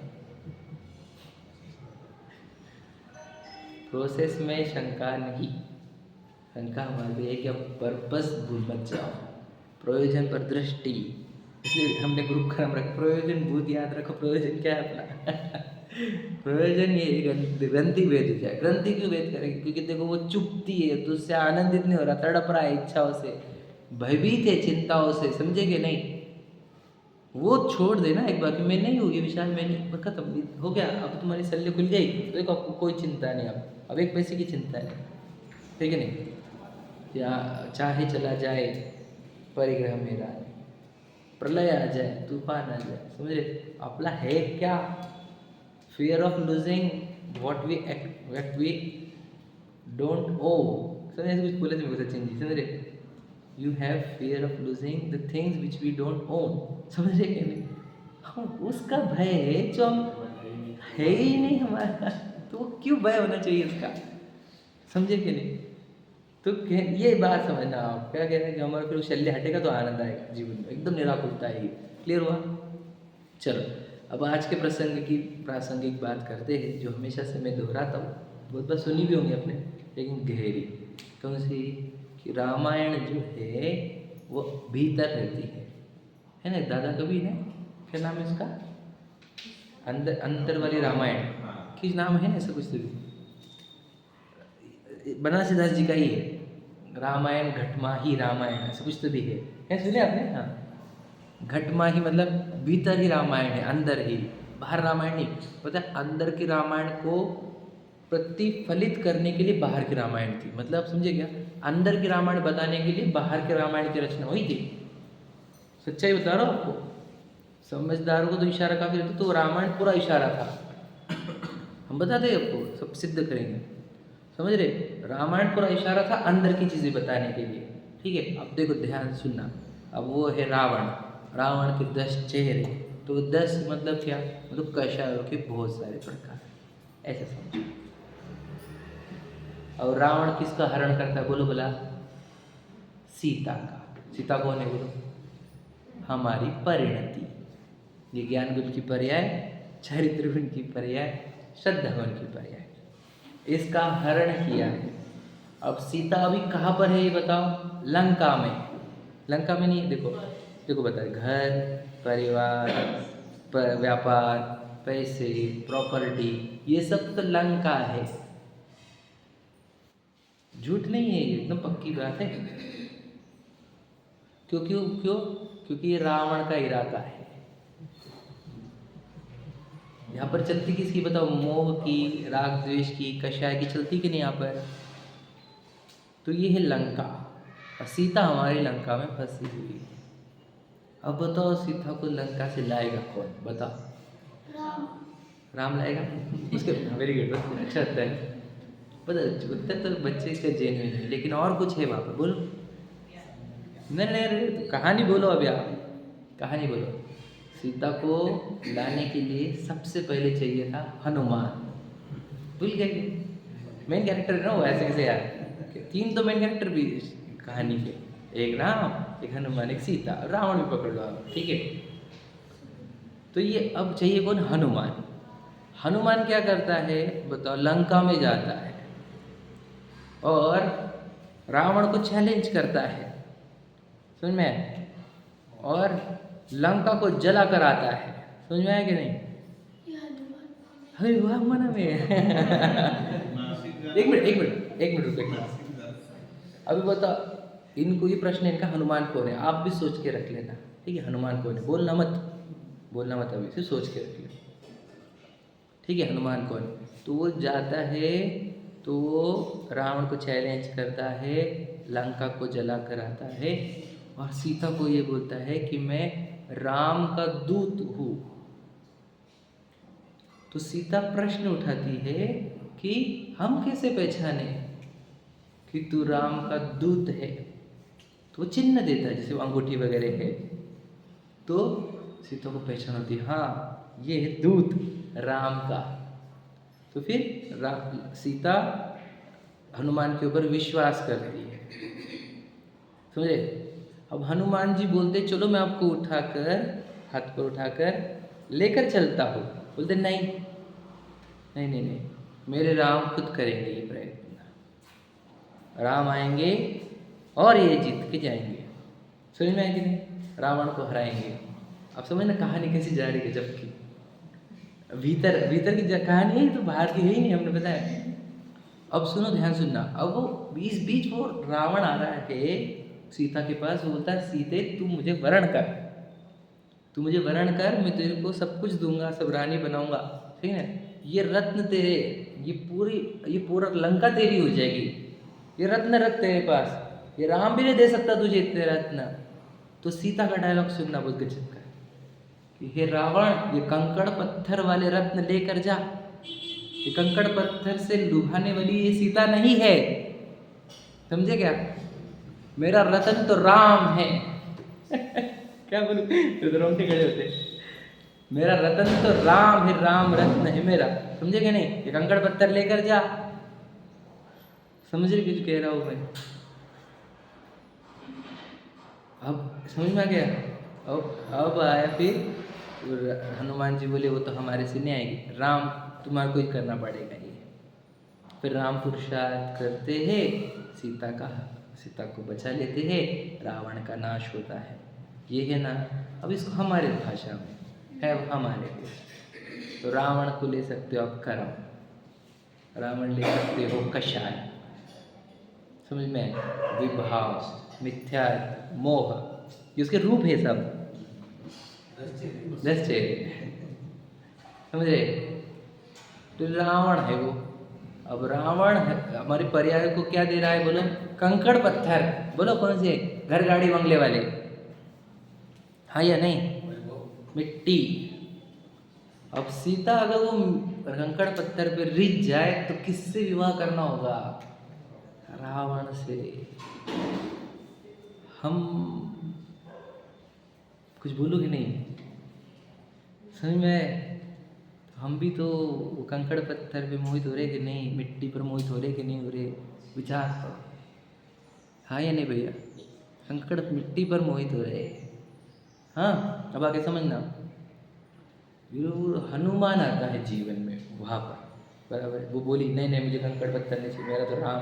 Speaker 1: प्रोसेस में शंका नहीं, शंका हमारी है कि अब पर्पस भूल मत जाओ, प्रयोजन पर दृष्टि। इसलिए हमने ग्रुप का नाम रखा प्रयोजन भूत, याद रखो प्रयोजन क्या है अपना प्रयोजन ये ग्रंथि भेद जाए। ग्रंथि क्यों भेद करेगी, क्योंकि देखो वो चुपती है तो उससे आनंदित नहीं हो रहा, तड़प रहा है इच्छाओं से, भयभीत है चिंताओं से, समझेंगे नहीं, वो छोड़ देना एक बार कि मैं नहीं हूँ, ये विशाल मैं नहीं, खत्म हो गया। अब तुम्हारी शल्य खुल जाएगी तो देखो आपको कोई चिंता नहीं, अब 1 पैसे की चिंता नहीं, ठीक है नहीं, या चाहे चला जाए परिग्रह मेरा, प्रलय आ जाए, तूफान आ जाए, समझ रहे, अपना है क्या, fear of losing what we don't owe। समझ ऐसे कुछ बोले थे मेरे को सचिन जी, समझ रहे, you have fear of losing the things which we don't own। समझ रहे कि नहीं, हम उसका भय है जो हम है ही नहीं हमारा, तो वो क्यों भय होना चाहिए उसका, समझे कि नहीं। तो ये बात समझना आप, क्या कह रहे हैं कि हमारा फिर शल्य हटेगा तो आनंद आएगा जीवन में, एकदम निराकुलता आएगी। क्लियर हुआ? चलो अब आज के प्रसंग की प्रासंगिक बात करते हैं, जो हमेशा से मैं दोहराता हूँ, बहुत बार सुनी भी होंगी आपने, लेकिन गहरी। कौन सी? कि रामायण जो है वो भीतर रहती है ना। दादा कभी ना, क्या नाम है उसका, अंदर अंदर वाली रामायण किस नाम है ना, ऐसा कुछ तो बनारसी दास जी का ही है, रामायण घटमाही रामायण ऐसा कुछ तो भी है सुने आपने? हाँ, घटमाही मतलब भीतर ही रामायण है, अंदर ही, बाहर रामायण नहीं। पता है, अंदर के रामायण को प्रतिफलित करने के लिए बाहर की रामायण थी, मतलब समझे क्या? अंदर की रामायण बताने के लिए बाहर के रामायण की रचना हुई थी। सच्चाई बता रहा हूँ आपको, समझदारों को तो इशारा काफी रहता, तो रामायण पूरा इशारा था। हम बताते हैं आपको, सब सिद्ध करेंगे, समझ रहे? रामायण पूरा इशारा था अंदर की चीजें बताने के लिए, ठीक है? अब देखो ध्यान से सुनना। अब वो है रावण, रावण के 10 चेहरे, तो 10 मतलब क्या? मतलब कषायों के बहुत सारे प्रकार, ऐसे समझो। और रावण किसका हरण करता है बोलो भला? सीता का। सीता कौन है बोलो? हमारी परिणति। ये ज्ञान गुण की पर्याय, चरित्र गुण की पर्याय, श्रद्धा गुण की पर्याय, इसका हरण किया है। अब सीता अभी कहाँ पर है ये बताओ? लंका में। लंका में नहीं, देखो देखो बताए, घर परिवार व्यापार पैसे प्रॉपर्टी ये सब तो लंका है, झूठ नहीं है, ये एकदम पक्की बात है। क्यों क्यों क्यों? क्योंकि ये रावण का इरादा है। यहाँ पर चलती किसकी बताओ? मोह की, राग द्वेष की, कषाय की चलती कि नहीं यहाँ पर? तो ये है लंका, और सीता हमारी लंका में फंसी हुई है। अब बताओ सीता को लंका से लाएगा कौन? बताओ। राम लाएगा उसके। वेरी गुड, अच्छा होता है। पता उत्तर तो बच्चे का जेन्युइन है, लेकिन और कुछ है वहाँ पर, बोलो। नहीं नहीं, तो कहानी बोलो अभी आप, कहानी बोलो। सीता को लाने के लिए सबसे पहले चाहिए था हनुमान। भूल गए? मेन कैरेक्टर है ना वो, ऐसे कैसे यार? 3 तो मेन कैरेक्टर भी कहानी के, एक राम, एक हनुमान, एक सीता, रावण भी पकड़ लो आप, ठीक है? तो ये अब चाहिए कौन? हनुमान। हनुमान क्या करता है बताओ? लंका में जाता है और रावण को चैलेंज करता है, समझ में आया? और लंका को जला कर आता है, समझ में आया कि नहीं? अरे वाह मना में एक मिनट रुको। अभी बताओ, इनको ये प्रश्न है, इनका हनुमान कौन है? आप भी सोच के रख लेना, ठीक है? हनुमान कौन है? बोलना मत अभी से, सोच के रख लेना, ठीक है? हनुमान कौन? तो वो जाता है, तो वो रावण को चैलेंज करता है, लंका को जला कर आता है, और सीता को ये बोलता है कि मैं राम का दूत हूँ। तो सीता प्रश्न उठाती है कि हम कैसे पहचाने कि तू राम का दूत है? तो वो चिन्ह देता है, जैसे वो अंगूठी वगैरह है, तो सीता को पहचान होती है, हाँ ये है दूत राम का। तो फिर सीता हनुमान के ऊपर विश्वास करती है, समझे? अब हनुमान जी बोलते चलो मैं आपको उठाकर, हाथ पर उठाकर लेकर चलता हूँ। बोलते नहीं, मेरे राम खुद करेंगे ये प्रयत्न। राम आएंगे और ये जीत के जाएंगे, समझ में आए कि नहीं? रावण को हराएंगे। अब समझ ना कहानी कैसी जा रही है, जबकि भीतर की कहानी है, तो बाहर की है ही नहीं, हमने बताया। अब सुनो, ध्यान सुनना। अब वो बीच वो रावण आ रहा है सीता के पास, वो बोलता है सीते तू मुझे वरण कर, मैं तेरे को सब कुछ दूंगा, सब रानी बनाऊंगा, ठीक है? ये रत्न तेरे, ये पूरा लंका तेरी हो जाएगी, ये रत्न रख तेरे पास, ये राम भी नहीं दे सकता तुझे इतने रत्न। तो सीता का डायलॉग सुनना बहुत गजब का कि हे रावण, ये कंकड़ पत्थर वाले रत्न लेकर जा, ये कंकड़ पत्थर से लुभाने वाली ये सीता नहीं है, समझे क्या? मेरा रतन तो राम है क्या बोलूं, तो रोंगटे खड़े होते। मेरा रतन तो राम है, राम रत्न है मेरा, समझे क्या नहीं? ये कंकड़ पत्थर लेकर जा। समझ रहे कुछ कह रहा हूं मैं? अब समझ में आ गया? अब आया फिर हनुमान जी बोले वो तो हमारे से नहीं आएगी, राम तुम्हारे को ही करना पड़ेगा ये। फिर राम पुरुषार्थ करते हैं, सीता को बचा लेते हैं, रावण का नाश होता है। ये है ना। अब इसको हमारे भाषा में है, हमारे तो रावण को ले सकते हो आप कर्म, रावण ले सकते हो कषाय, समझ में, विभाव, मिथ्या, मोह, ये उसके रूप है सब, 10 चेहरे, समझ रहे। तो रावण है वो। अब रावण हमारे पर्याय को क्या दे रहा है बोलो, कंकड़ पत्थर, बोलो कौन से, घर गाड़ी बंगले वाले, हाँ या नहीं, मिट्टी। अब सीता अगर वो कंकड़ पत्थर पे रिझ जाए तो किससे विवाह करना होगा, रावण से। हम कुछ बोलोगे नहीं, समझ में। हम भी तो कंकड़ पत्थर पे मोहित हो रहे कि नहीं, मिट्टी पर मोहित हो रहे कि नहीं हो रहे, विचार करो, हाँ या नहीं भैया, कंकड़ मिट्टी पर मोहित हो रहे। हाँ, अब आगे समझना, हनुमान आता है जीवन में वहाँ पर, बराबर। वो बोली नहीं नहीं मुझे कंकड़ पत्थर नहीं चाहिए, मेरा तो राम।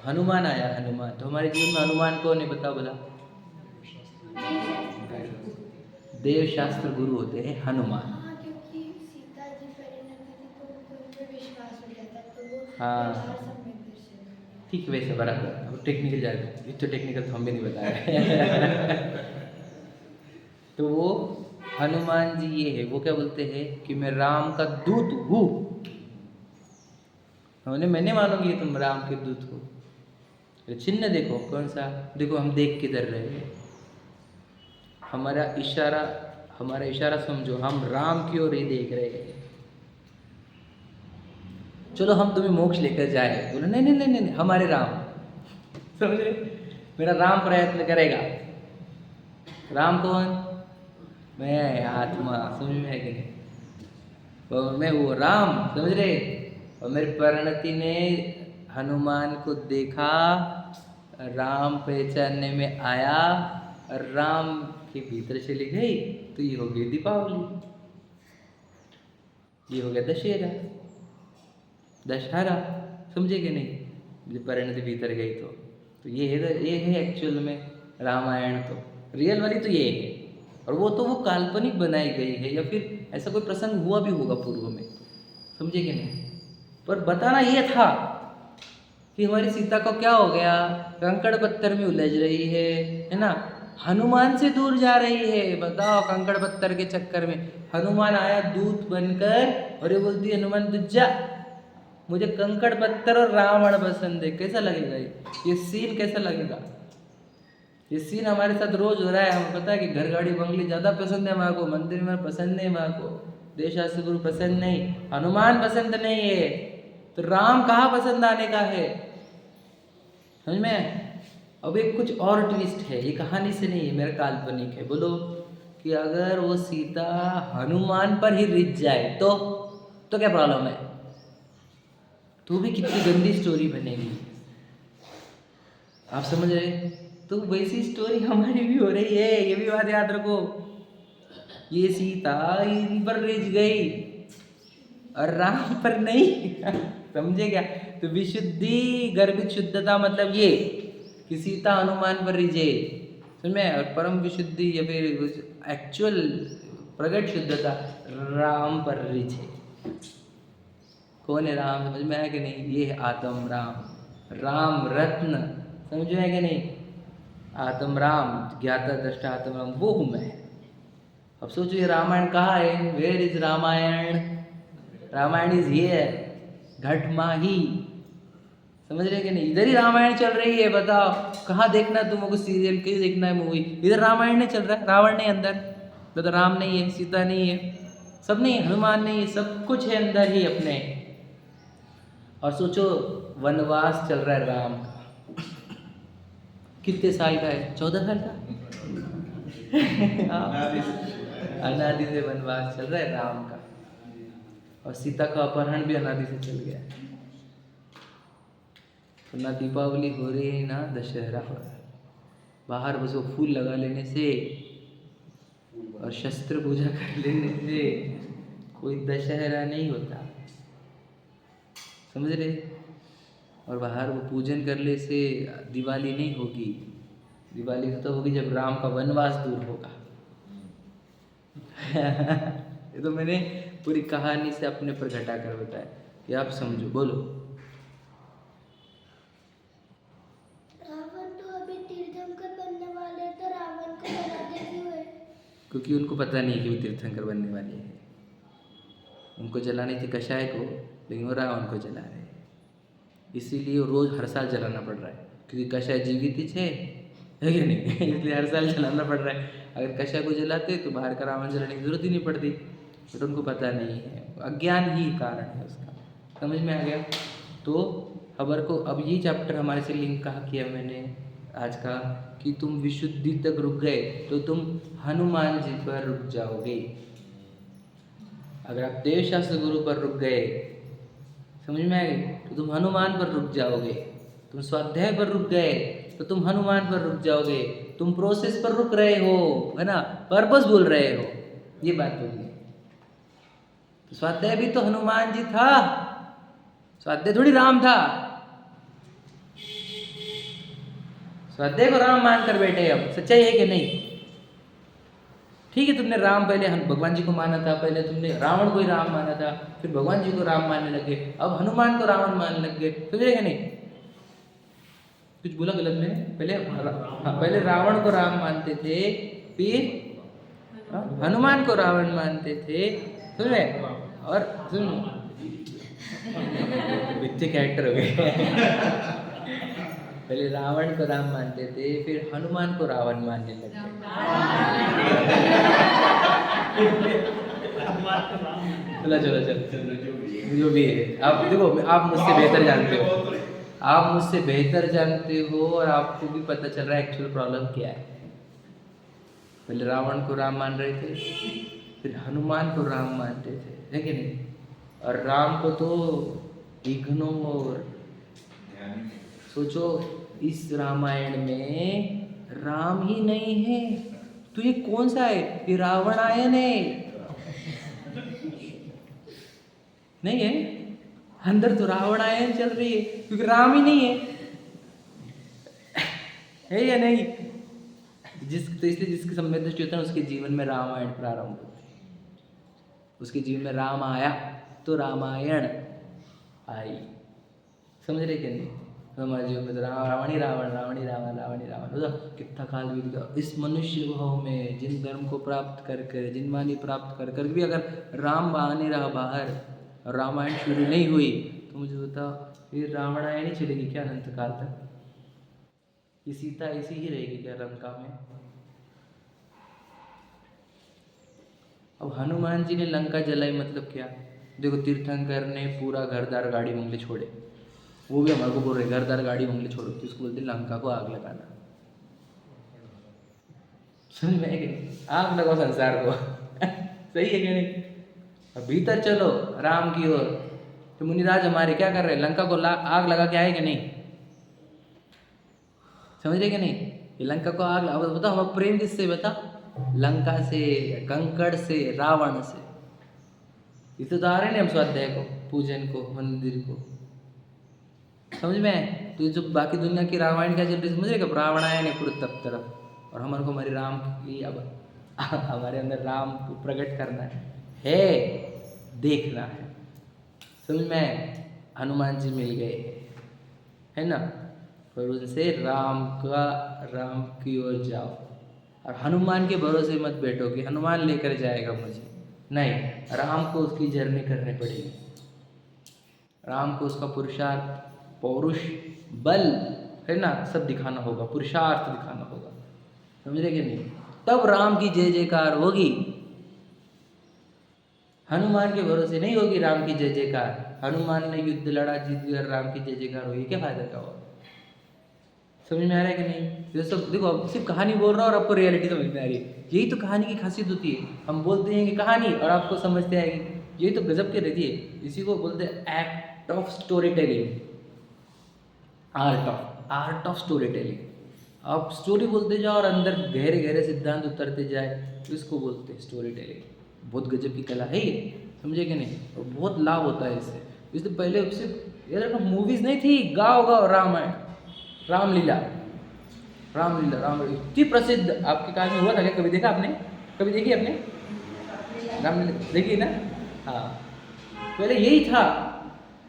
Speaker 1: हनुमान आया, हनुमान तो हमारे जीवन में हनुमान कौन है बताओ भला, देव शास्त्र गुरु होते हैं हनुमान।
Speaker 3: क्योंकि सीता जी परिणति थी तो उनको उन पे विश्वास हो जाता है, तो वो
Speaker 1: हाँ।
Speaker 3: व्यवहार सब में दर्शन।
Speaker 1: ठीक है, वैसे बराबर। अब टेक्निकल जाएगा, इतना टेक्निकल तो हम भी नहीं बताए। तो वो हनुमान जी ये है, वो क्या बोलते हैं कि मैं राम का दूत हूँ। मैंने मानोगी तुम राम के दूत हो। तो चिन्ह देखो कौन सा, देखो हम देख किधर रहे हैं, हमारा इशारा समझो, हम राम की ओर ही देख रहे हैं। चलो हम तुम्हें मोक्ष लेकर जाए, बोलो नहीं नहीं नहीं नहीं, नहीं हमारे राम, समझ रहे, मेरा राम प्रयत्न करेगा। राम कौन, मैं आत्मा, समझ में है कि नहीं, तो मैं वो राम, समझ रहे। और मेरी परिणति ने हनुमान को देखा, राम पहचानने में आया, और राम के भीतर चली गई, तो ये हो गई दीपावली, ये हो गया दशहरा, समझे कि नहीं, जब परिणति भीतर गई तो ये है एक्चुअल में रामायण। तो रियल वाली तो ये है, और वो तो वो काल्पनिक बनाई गई है, या फिर ऐसा कोई प्रसंग हुआ भी होगा पूर्व में, समझे कि नहीं। पर बताना ये था कि हमारी सीता को क्या हो गया, कंकड़ पत्थर में उलझ रही है ना, हनुमान से दूर जा रही है। बताओ, कंकड़ पत्थर के चक्कर में हनुमान आया दूत बनकर, और ये बोलती है हनुमान तू जा, मुझे कंकड़ पत्थर और रावण पसंद है। कैसा लगेगा ये सीन कैसा लगेगा, ये सीन हमारे साथ रोज हो रहा है। हमें पता है कि घर गाड़ी बंगले ज़्यादा पसंद है हमारे को, मंदिर में पसंद नहीं हमारे को, देशास्त्र गुरु पसंद नहीं, हनुमान पसंद नहीं है, तो राम कहाँ पसंद आने का है, समझ में। अब एक कुछ और ट्विस्ट है, ये कहानी से नहीं है, मेरा काल्पनिक है। बोलो कि अगर वो सीता हनुमान पर ही रिझ जाए तो क्या प्रॉब्लम है, तो भी कितनी गंदी स्टोरी बनेगी, आप समझ रहे। तो वैसी स्टोरी हमारी भी हो रही है, ये भी बात याद रखो। ये सीता इन पर रिझ गई और राम पर नहीं। समझे क्या, तो विशुद्धि गर्भित शुद्धता मतलब ये कि सीता हनुमान पर रिझे, समझ में, और परम विशुद्धि या फिर एक्चुअल प्रगट शुद्धता राम पर रिझे। कौन है राम, समझ में आया कि नहीं, ये है आत्म राम, राम रत्न, समझ में आया कि नहीं, आत्म राम, ज्ञाता दृष्टा आत्म राम, वो हूँ मैं। अब सोचो ये रामायण कहाँ है, where is Ramayana, Ramayana is here, घट माही, समझ रहे कि नहीं, इधर ही रामायण चल रही है। बताओ कहाँ देखना है तुमको सीरियल, कहीं देखना है मूवी, इधर रामायण नहीं चल रहा है, रावण नहीं अंदर, तो राम नहीं है, सीता नहीं है, सब नहीं है, हनुमान नहीं है, सब कुछ है अंदर ही अपने। और सोचो वनवास चल रहा है राम का, कितने साल का है, 14 साल का। अनादि से वनवास चल रहा है राम का, और सीता का अपहरण भी अनादि से चल गया। तो ना दीपावली हो रही है ना दशहरा हो रहा है। बाहर बस वो फूल लगा लेने से और शस्त्र पूजा कर लेने से कोई दशहरा नहीं होता, समझ रहे। और बाहर वो पूजन करने से दिवाली नहीं होगी, दिवाली तो होगी जब राम का वनवास दूर होगा। ये तो मैंने पूरी कहानी से अपने पर घटा कर बताया कि आप समझो। बोलो।
Speaker 3: रावण तो अभी तीर्थंकर बनने वाले, तो रावण को जलाते क्यों है?
Speaker 1: क्योंकि उनको पता नहीं कि वो तीर्थंकर बनने वाले हैं। उनको जलानी थी कषाय को, लेकिन वो रावण को जला रहे हैं। इसीलिए वो रोज हर साल जलाना पड़ रहा है, क्योंकि कषाय जीवित ही है कि नहीं इसलिए हर साल जलाना पड़ रहा है। अगर कषाय को जलाते तो बाहर का रावण जलाने की जरूरत ही नहीं पड़ती, बट उनको पता नहीं है, अज्ञान ही कारण है उसका। समझ में आ गया? तो खबर को अब ये चैप्टर हमारे से लिंक कहा किया मैंने आज का, कि तुम विशुद्धि तक रुक गए तो तुम हनुमान जी पर रुक जाओगे। अगर आप देवशास्त्र गुरु पर रुक गए, समझ में आ गई, तो तुम हनुमान पर रुक जाओगे। तुम स्वाध्याय पर रुक गए तो तुम हनुमान पर रुक जाओगे। तुम प्रोसेस पर रुक रहे हो, है ना, पर्पस भूल रहे हो, ये बात बोलिए। तो स्वाध्याय भी तो हनुमान जी था, स्वाध्याय थोड़ी राम था। स्वाध्याय को राम मानकर बैठे अब, सच्चाई है कि नहीं? ठीक है, तुमने राम पहले भगवान जी को माना था, पहले तुमने रावण को ही राम माना था, फिर भगवान जी को राम मानने लगे, अब हनुमान को रावण मानने लग गए, समझे कि नहीं? कुछ बोला गलत मैंने? पहले रावण को राम मानते थे, फिर हनुमान को रावण मानते थे, समझ में? और सुन, बच्चे कैरेक्टर हो गए पहले रावण को राम मानते थे, फिर हनुमान को रावण मानने लगे। चलो जो भी है, आप देखो, आप मुझसे बेहतर जानते हो, आप मुझसे बेहतर जानते हो, और आपको भी पता चल रहा है एक्चुअल प्रॉब्लम क्या है। पहले रावण को राम मान रहे थे, फिर हनुमान को राम मानते थे, है कि नहीं? और राम को तो इग्नोर। सोचो, इस रामायण में राम ही नहीं है, तो ये कौन सा है? ये रावणायन है, नहीं है? अंदर तो रावणायन चल रही है, क्योंकि राम ही नहीं है या नहीं? तो इसलिए जिसकी सम्यक दृष्टि होता है उसके जीवन में रामायण प्रारंभ होती है। उसके जीवन में राम आया तो रामायण आई। समझ रहे कि नहीं? हमारे जीवन में तो रावण ही रावण, कितना काल बीत गया। इस मनुष्य भाव में जिन धर्म को प्राप्त कर कर, जिन वाणी प्राप्त कर कर भी अगर राम आने रहा बाहर और रामायण शुरू नहीं हुई, तो मुझे बताओ ये रावणायण ही चलेगी क्या अनंत काल तक? ये सीता ऐसी ही रहेगी क्या लंका में? अब हनुमान जी ने लंका जलाई, मतलब क्या? देखो, तीर्थंकर ने पूरा घरदार गाड़ी बंगले छोड़े, वो भी हमारे को बोल रहे घरदार गाड़ी बंगले छोड़ो, तो उसको बोलते लंका को आग लगाना। समझ में कि आग लगाओ संसार को सही है कि नहीं? अब भीतर चलो राम की ओर, तो मुनिराज हमारे क्या कर रहे हैं? लंका को आग लगा के आए कि नहीं? समझ रहे कि नहीं? ये लंका को आग बता, हम प्रेम किससे? बता, लंका से, कंकड़ से, रावण से। ये तो उदाहरण है हम स्वाध्याय को, पूजन को, मंदिर को। समझ में? तो जो बाकी दुनिया की रामायण क्या चल रही है, समझ रहे? कि रावणायन है पूरी तरफ, और हमको हमारे राम के लिए अब हमारे अंदर राम को प्रकट करना है, देखना है। समझ में? हनुमान जी मिल गए, है ना? पर उनसे राम की ओर जाओ, और हनुमान के भरोसे मत बैठो कि हनुमान लेकर जाएगा मुझे, नहीं, राम को उसकी जर्नी करनी पड़ेगी। राम को उसका पुरुषार्थ, पौरुष, बल, है ना, सब दिखाना होगा, पुरुषार्थ दिखाना होगा। समझ रहे कि नहीं? तब राम की जय जयकार होगी। हनुमान के भरोसे नहीं होगी राम की जय जयकार। हनुमान ने युद्ध लड़ा, जीत गया, राम की जय जयकार होगी, क्या फायदा क्या हुआ? समझ में आ रहा है कि नहीं? ये सब देखो, अब सिर्फ कहानी बोल रहा हूँ और आपको रियलिटी समझ में आ रही है। यही तो कहानी की खासियत होती है। हम बोलते हैं कि कहानी, और आपको समझते आएगी, यही तो गजब की रहती है। इसी को बोलते हैं act of story telling, art of story telling. आप स्टोरी बोलते जाओ और अंदर गहरे गहरे सिद्धांत उतरते जाए, तो इसको बोलते हैं स्टोरी टेलिंग। बहुत गजब की कला है ये, समझे कि नहीं? और बहुत लाभ होता है इससे। इससे पहले सिर्फ यार मूवीज नहीं थी, गाँव रामायण, रामलीला इतनी प्रसिद्ध आपके काल में हुआ था क्या? कभी देखा आपने? कभी देखी आपने? राम ने देखिए ना, हाँ पहले यही था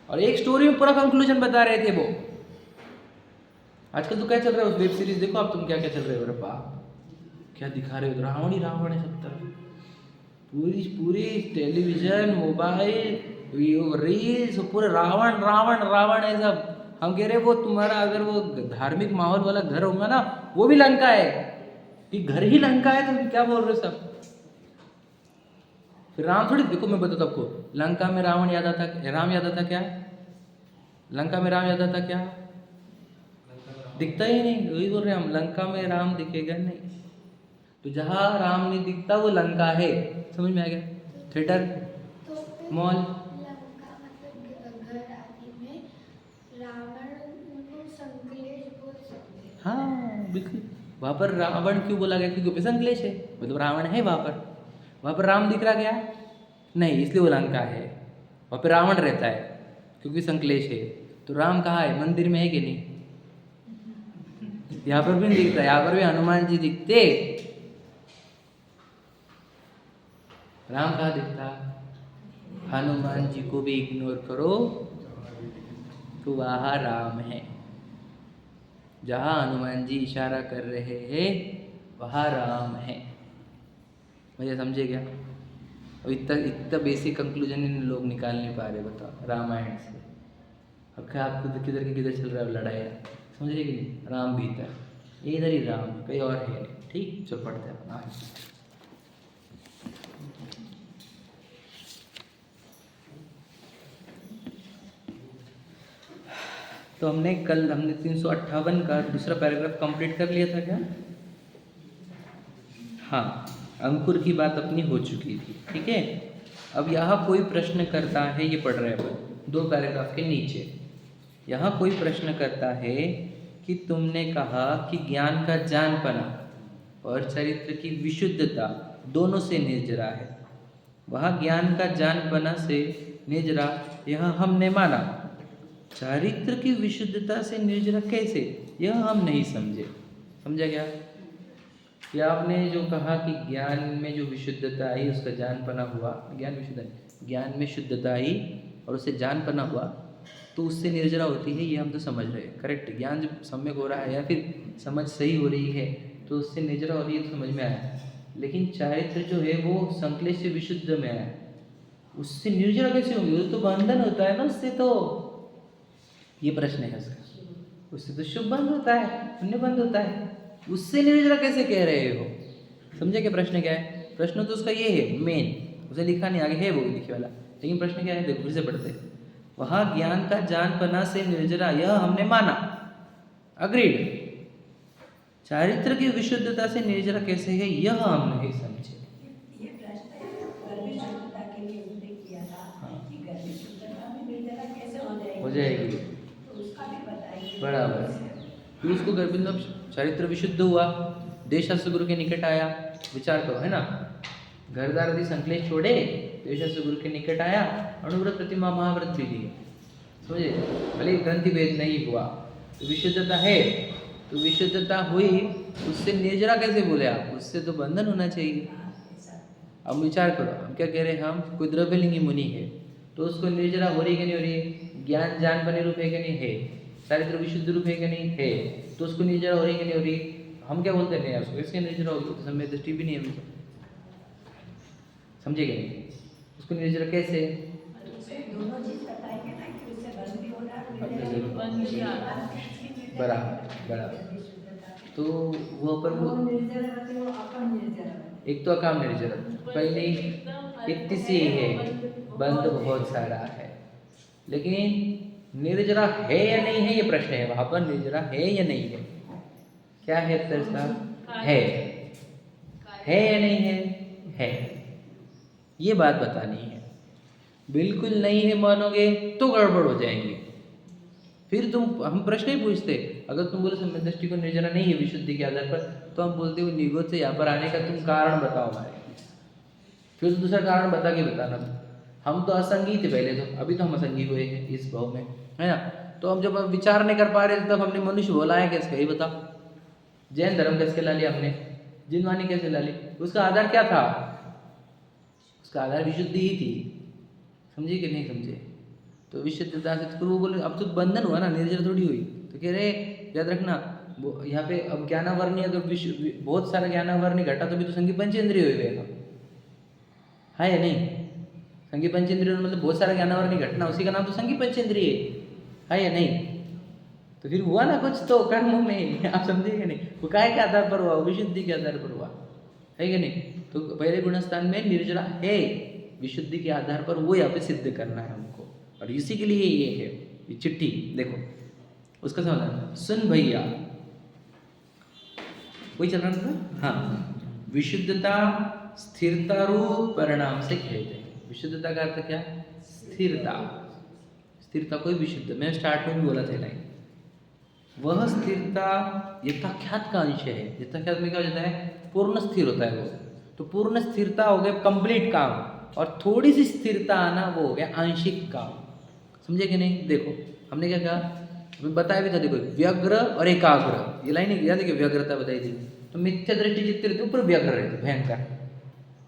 Speaker 1: और एक स्टोरी में पूरा कंक्लूजन बता रहे थे वो। आजकल तो क्या चल रहा है उस वेब सीरीज देखो आप, तुम क्या क्या चल रहे हो, बाप क्या दिखा रहे हो, रावण ही रावण है सब तरफ, पूरी पूरी टेलीविजन मोबाइल रील्स पूरे रावण रावण रावण है सब। हम कह रहे वो तुम्हारा अगर वो धार्मिक माहौल वाला घर होगा ना वो भी लंका है, कि घर ही लंका है, तुम क्या बोल रहे हो सब। फिर राम थोड़ी, देखो मैं बताता आपको, लंका में रावण याद आता, राम याद आता क्या, लंका में राम याद आता क्या, दिखता ही नहीं, वही बोल रहे हम, लंका में राम दिखेगा नहीं। तो जहाँ राम नहीं दिखता वो लंका है, समझ में आ गया। थिएटर
Speaker 3: तो फिर
Speaker 1: मॉल
Speaker 3: लंका मतलब घर आदि में रावण को संकलेश बोल सकते हैं।
Speaker 1: हाँ बिल्कुल, वहाँ पर रावण क्यों बोला गया, क्योंकि संकलेश है, मतलब रावण है वहाँ पर राम दिख रहा गया नहीं, इसलिए वो लंका है। वहाँ पर रावण रहता है क्योंकि संकलेश है। तो राम कहाँ है, मंदिर में है कि नहीं, यहाँ पर भी नहीं दिखता, यहाँ पर भी हनुमान जी दिखते, राम कहाँ दिखता, हनुमान जी को भी इग्नोर करो तो वहाँ राम है। जहाँ हनुमान जी इशारा कर रहे हैं वहाँ राम है। मुझे समझे क्या, और इतना इतना बेसिक कंक्लूजन इन लोग निकाल नहीं पा रहे, बताओ रामायण से। अब क्या आपको किधर के किधर चल रहा है लड़ाई, समझ रहे कि नहीं, राम भीतर, ये इधर ही राम, कहीं और है नहीं। ठीक, चल पढ़ते हैं अपना आगे। तो हमने 358 का दूसरा पैराग्राफ कंप्लीट कर लिया था क्या, हाँ, अंकुर की बात अपनी हो चुकी थी, ठीक है। अब यहाँ कोई प्रश्न करता है, ये पढ़ रहे हैं अपन 2 पैराग्राफ के नीचे, यहाँ कोई प्रश्न करता है कि तुमने कहा कि ज्ञान का जानपना और चरित्र की विशुद्धता दोनों से निर्जरा है। वहाँ ज्ञान का जानपना से निर्जरा यह हमने माना, चारित्र की विशुद्धता से निर्जरा कैसे, यह हम नहीं समझे। समझा क्या, कि आपने जो कहा कि ज्ञान में जो विशुद्धता आई उसका जानपना हुआ, ज्ञान में शुद्धता आई और उससे जानपना हुआ तो उससे निर्जरा होती है, ये हम तो समझ रहे हैं, करेक्ट। ज्ञान जब सम्यक हो रहा है या फिर समझ सही हो रही है तो उससे निर्जरा हो रही है, तो समझ में आया। लेकिन चारित्र जो है वो संकलेश से विशुद्ध में आया, उससे निर्जरा कैसे होगी, वो तो बंधन होता है ना उससे, तो ये प्रश्न है उसका। उससे तो शुभ बंध होता है, पुण्य बंध होता है, उससे निर्जरा कैसे कह रहे हो। समझे क्या प्रश्न क्या है, प्रश्न तो उसका ये है मेन, उसे लिखा नहीं, आगे है वो लिखे वाला, लेकिन प्रश्न क्या है देखो फिर से पढ़ते हैं। वहाँ ज्ञान का जानपना से निर्जरा यह हमने माना, अग्रीड, चारित्र की विशुद्धता से निर्जरा कैसे है यह हम नहीं समझे।
Speaker 2: ये प्रश्न गर्भी शुद्धता के लिए उसने किया था, कि गर्भी शुद्धता में निर्जरा कैसे हो जाएगी, तो उसका भी बताइए।
Speaker 1: बराबर, फिर उसको गर्भ मतलब चारित्र विशुद्ध हुआ, देशस्थ गुरु के निकट आया, विचार करो है ना, घरदार आदि संकलेश छोड़े, देशस्थ गुरु के निकट आया, अनुव्रत प्रतिमा महाव्रत भी दिए, समझे, भले ग्रंथि भेद नहीं हुआ तो विशुद्धता है, तो विशुद्धता हुई, उससे निर्जरा कैसे बोले आप, उससे तो बंधन होना चाहिए। अब विचार करो, हम क्या कह रहे हैं, हम कोई द्रव्यलिंगी मुनि है तो उसको निर्जरा हो रही कि नहीं हो रही, ज्ञान जानपने रूप है कि नहीं है, चारित्र विशुद्ध रूप है कि नहीं है, तो उसको निर्जरा हो रही कि नहीं हो रही। हम क्या बोलते हैं उसको, इसके निर्जरा होगी, तो समय दृष्टि भी नहीं है, समझेगा नहीं, उसको निर्जरा कैसे,
Speaker 2: दोनों चीज बताएंगे ना, कि उससे बंद भी हो रहा है,
Speaker 1: बराबर। तो वो पर वो एक तो अकाम निर्जरा, पहले इतनी सी है, बंद बहुत सारा है, लेकिन निर्जरा है या नहीं है ये प्रश्न है, वहां पर निर्जरा है या नहीं है, क्या है उत्तर इसका, है या नहीं है, ये बात बतानी है। बिल्कुल नहीं है मानोगे तो गड़बड़ हो जाएंगे, फिर हम प्रश्न ही पूछते, अगर तुम बोले सम्यक दृष्टि को निर्जरा नहीं है विशुद्धि के आधार पर, तो हम बोलते हो निगोद से यहाँ पर आने का तुम कारण बताओ हमारे, फिर दूसरा कारण बता के बताना। हम तो असंगी थे पहले, तो अभी तो हम असंगी हुए हैं इस भाव में, है ना। तो हम जब विचार नहीं कर पा रहे थे तब हमने मनुष्य बोला है कैसे, ही बताओ। जैन धर्म कैसे ला लिया हमने, जिनवानी कैसे ला ली, उसका आधार क्या था, उसका आधार विशुद्धि ही थी। समझे कि नहीं समझे? तो विशुद्धता से फिर वो बोले अब तो बंधन हुआ ना, निर्जर थोड़ी हुई। तो कह रहे याद रखना यहाँ पे अब ज्ञानावरणी है तो बहुत सारा ज्ञानावरणी घटा तो भी तो संगी पंचेंद्रिय हुए है या नहीं? संगी पंचेंद्रिय मतलब बहुत सारा ज्ञानावरणी घटना, उसी का नाम तो संगी पंचेंद्रिय है या नहीं? तो फिर हुआ ना कुछ तो कर्मों में, आप समझेंगे नहीं? वो काय के आधार पर हुआ? विशुद्धि के आधार पर हुआ है कि नहीं? तो पहले गुणस्थान में निर्जरा है, विशुद्धि के आधार पर वो यहाँ पे सिद्ध करना है हमको, और इसी के लिए ये है ये चिट्ठी। देखो उसका समाधान सुन भैया, वही चल रहा था। हाँ, विशुद्धता स्थिरता रूप परिणाम से कहते हैं। विशुद्धता का अर्थ क्या? स्थिरता। स्थिरता कोई विशुद्ध, मैं स्टार्ट में भी बोला था लाइन, वह स्थिरता यथाख्यात का अंश है। यथाख्यात में क्या हो जाता है? पूर्ण स्थिर होता है वो। तो पूर्ण स्थिरता हो गया कंप्लीट काम, और थोड़ी सी स्थिरता आना वो हो गया आंशिक काम। समझे कि नहीं? देखो हमने क्या कहा, मैं बताया भी था, देखो व्यग्र और एकाग्र, ये लाइन याद है कि व्यग्रता बताई थी। तो मिथ्या दृष्टि जितने रहते ऊपर व्यग्र रहते भयंकर,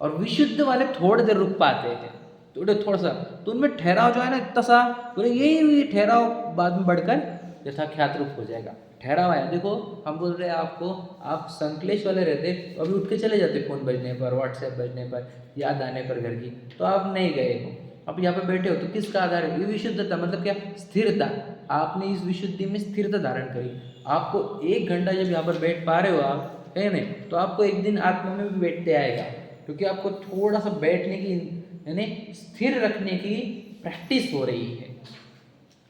Speaker 1: और विशुद्ध वाले थोड़ी देर रुक पाते हैं, थोड़ा सा, तो उनमें ठहराव जो है ना इतना सा, बोले यही ठहराव बाद में बढ़कर यथाख्यात रूप हो जाएगा। ठहराव आया, देखो हम बोल रहे हैं आपको, आप संकलेश वाले रहते तो अभी उठ के चले जाते, फोन बजने पर, व्हाट्सएप बजने पर, याद आने पर घर की, तो आप नहीं गए हो, आप यहाँ पे बैठे हो, तो किसका आधार है? ये विशुद्धता, मतलब क्या? स्थिरता। आपने इस विशुद्धि में स्थिरता धारण करी। आपको 1 घंटा जब यहाँ पर बैठ पा रहे हो आप, है नहीं, तो आपको एक दिन आत्मा में भी बैठते आएगा, क्योंकि आपको थोड़ा सा बैठने की यानी स्थिर रखने की प्रैक्टिस हो रही है।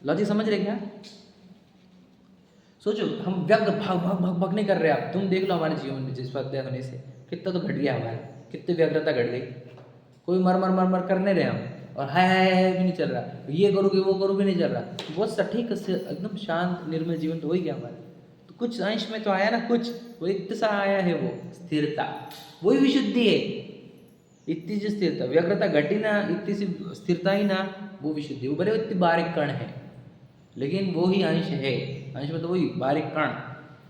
Speaker 1: लॉजिक समझ रहे क्या? सोचो हम व्यग्र भाग नहीं कर रहे। आप तुम देख लो हमारे जीवन में जिस स्वाध्याय होने से कितना तो घट गया हमारा, कितनी व्यग्रता घट गई। कोई मर कर नहीं रहे हम, और हाय भी नहीं चल रहा, ये करो कि वो करो भी नहीं चल रहा, बहुत सटीक से एकदम शांत निर्मल जीवन तो हो ही गया हमारा। तो कुछ अंश में तो आया ना, कुछ वो इतना सा आया है, वो स्थिरता, वही विशुद्धि है। इतनी सी स्थिरता, व्यग्रता घटी ना, इतनी सी स्थिरता ही ना, वो विशुद्धि। वो भले इतनी बारीक कण है, लेकिन वो ही अंश है। अंश में तो वही बारीक कण,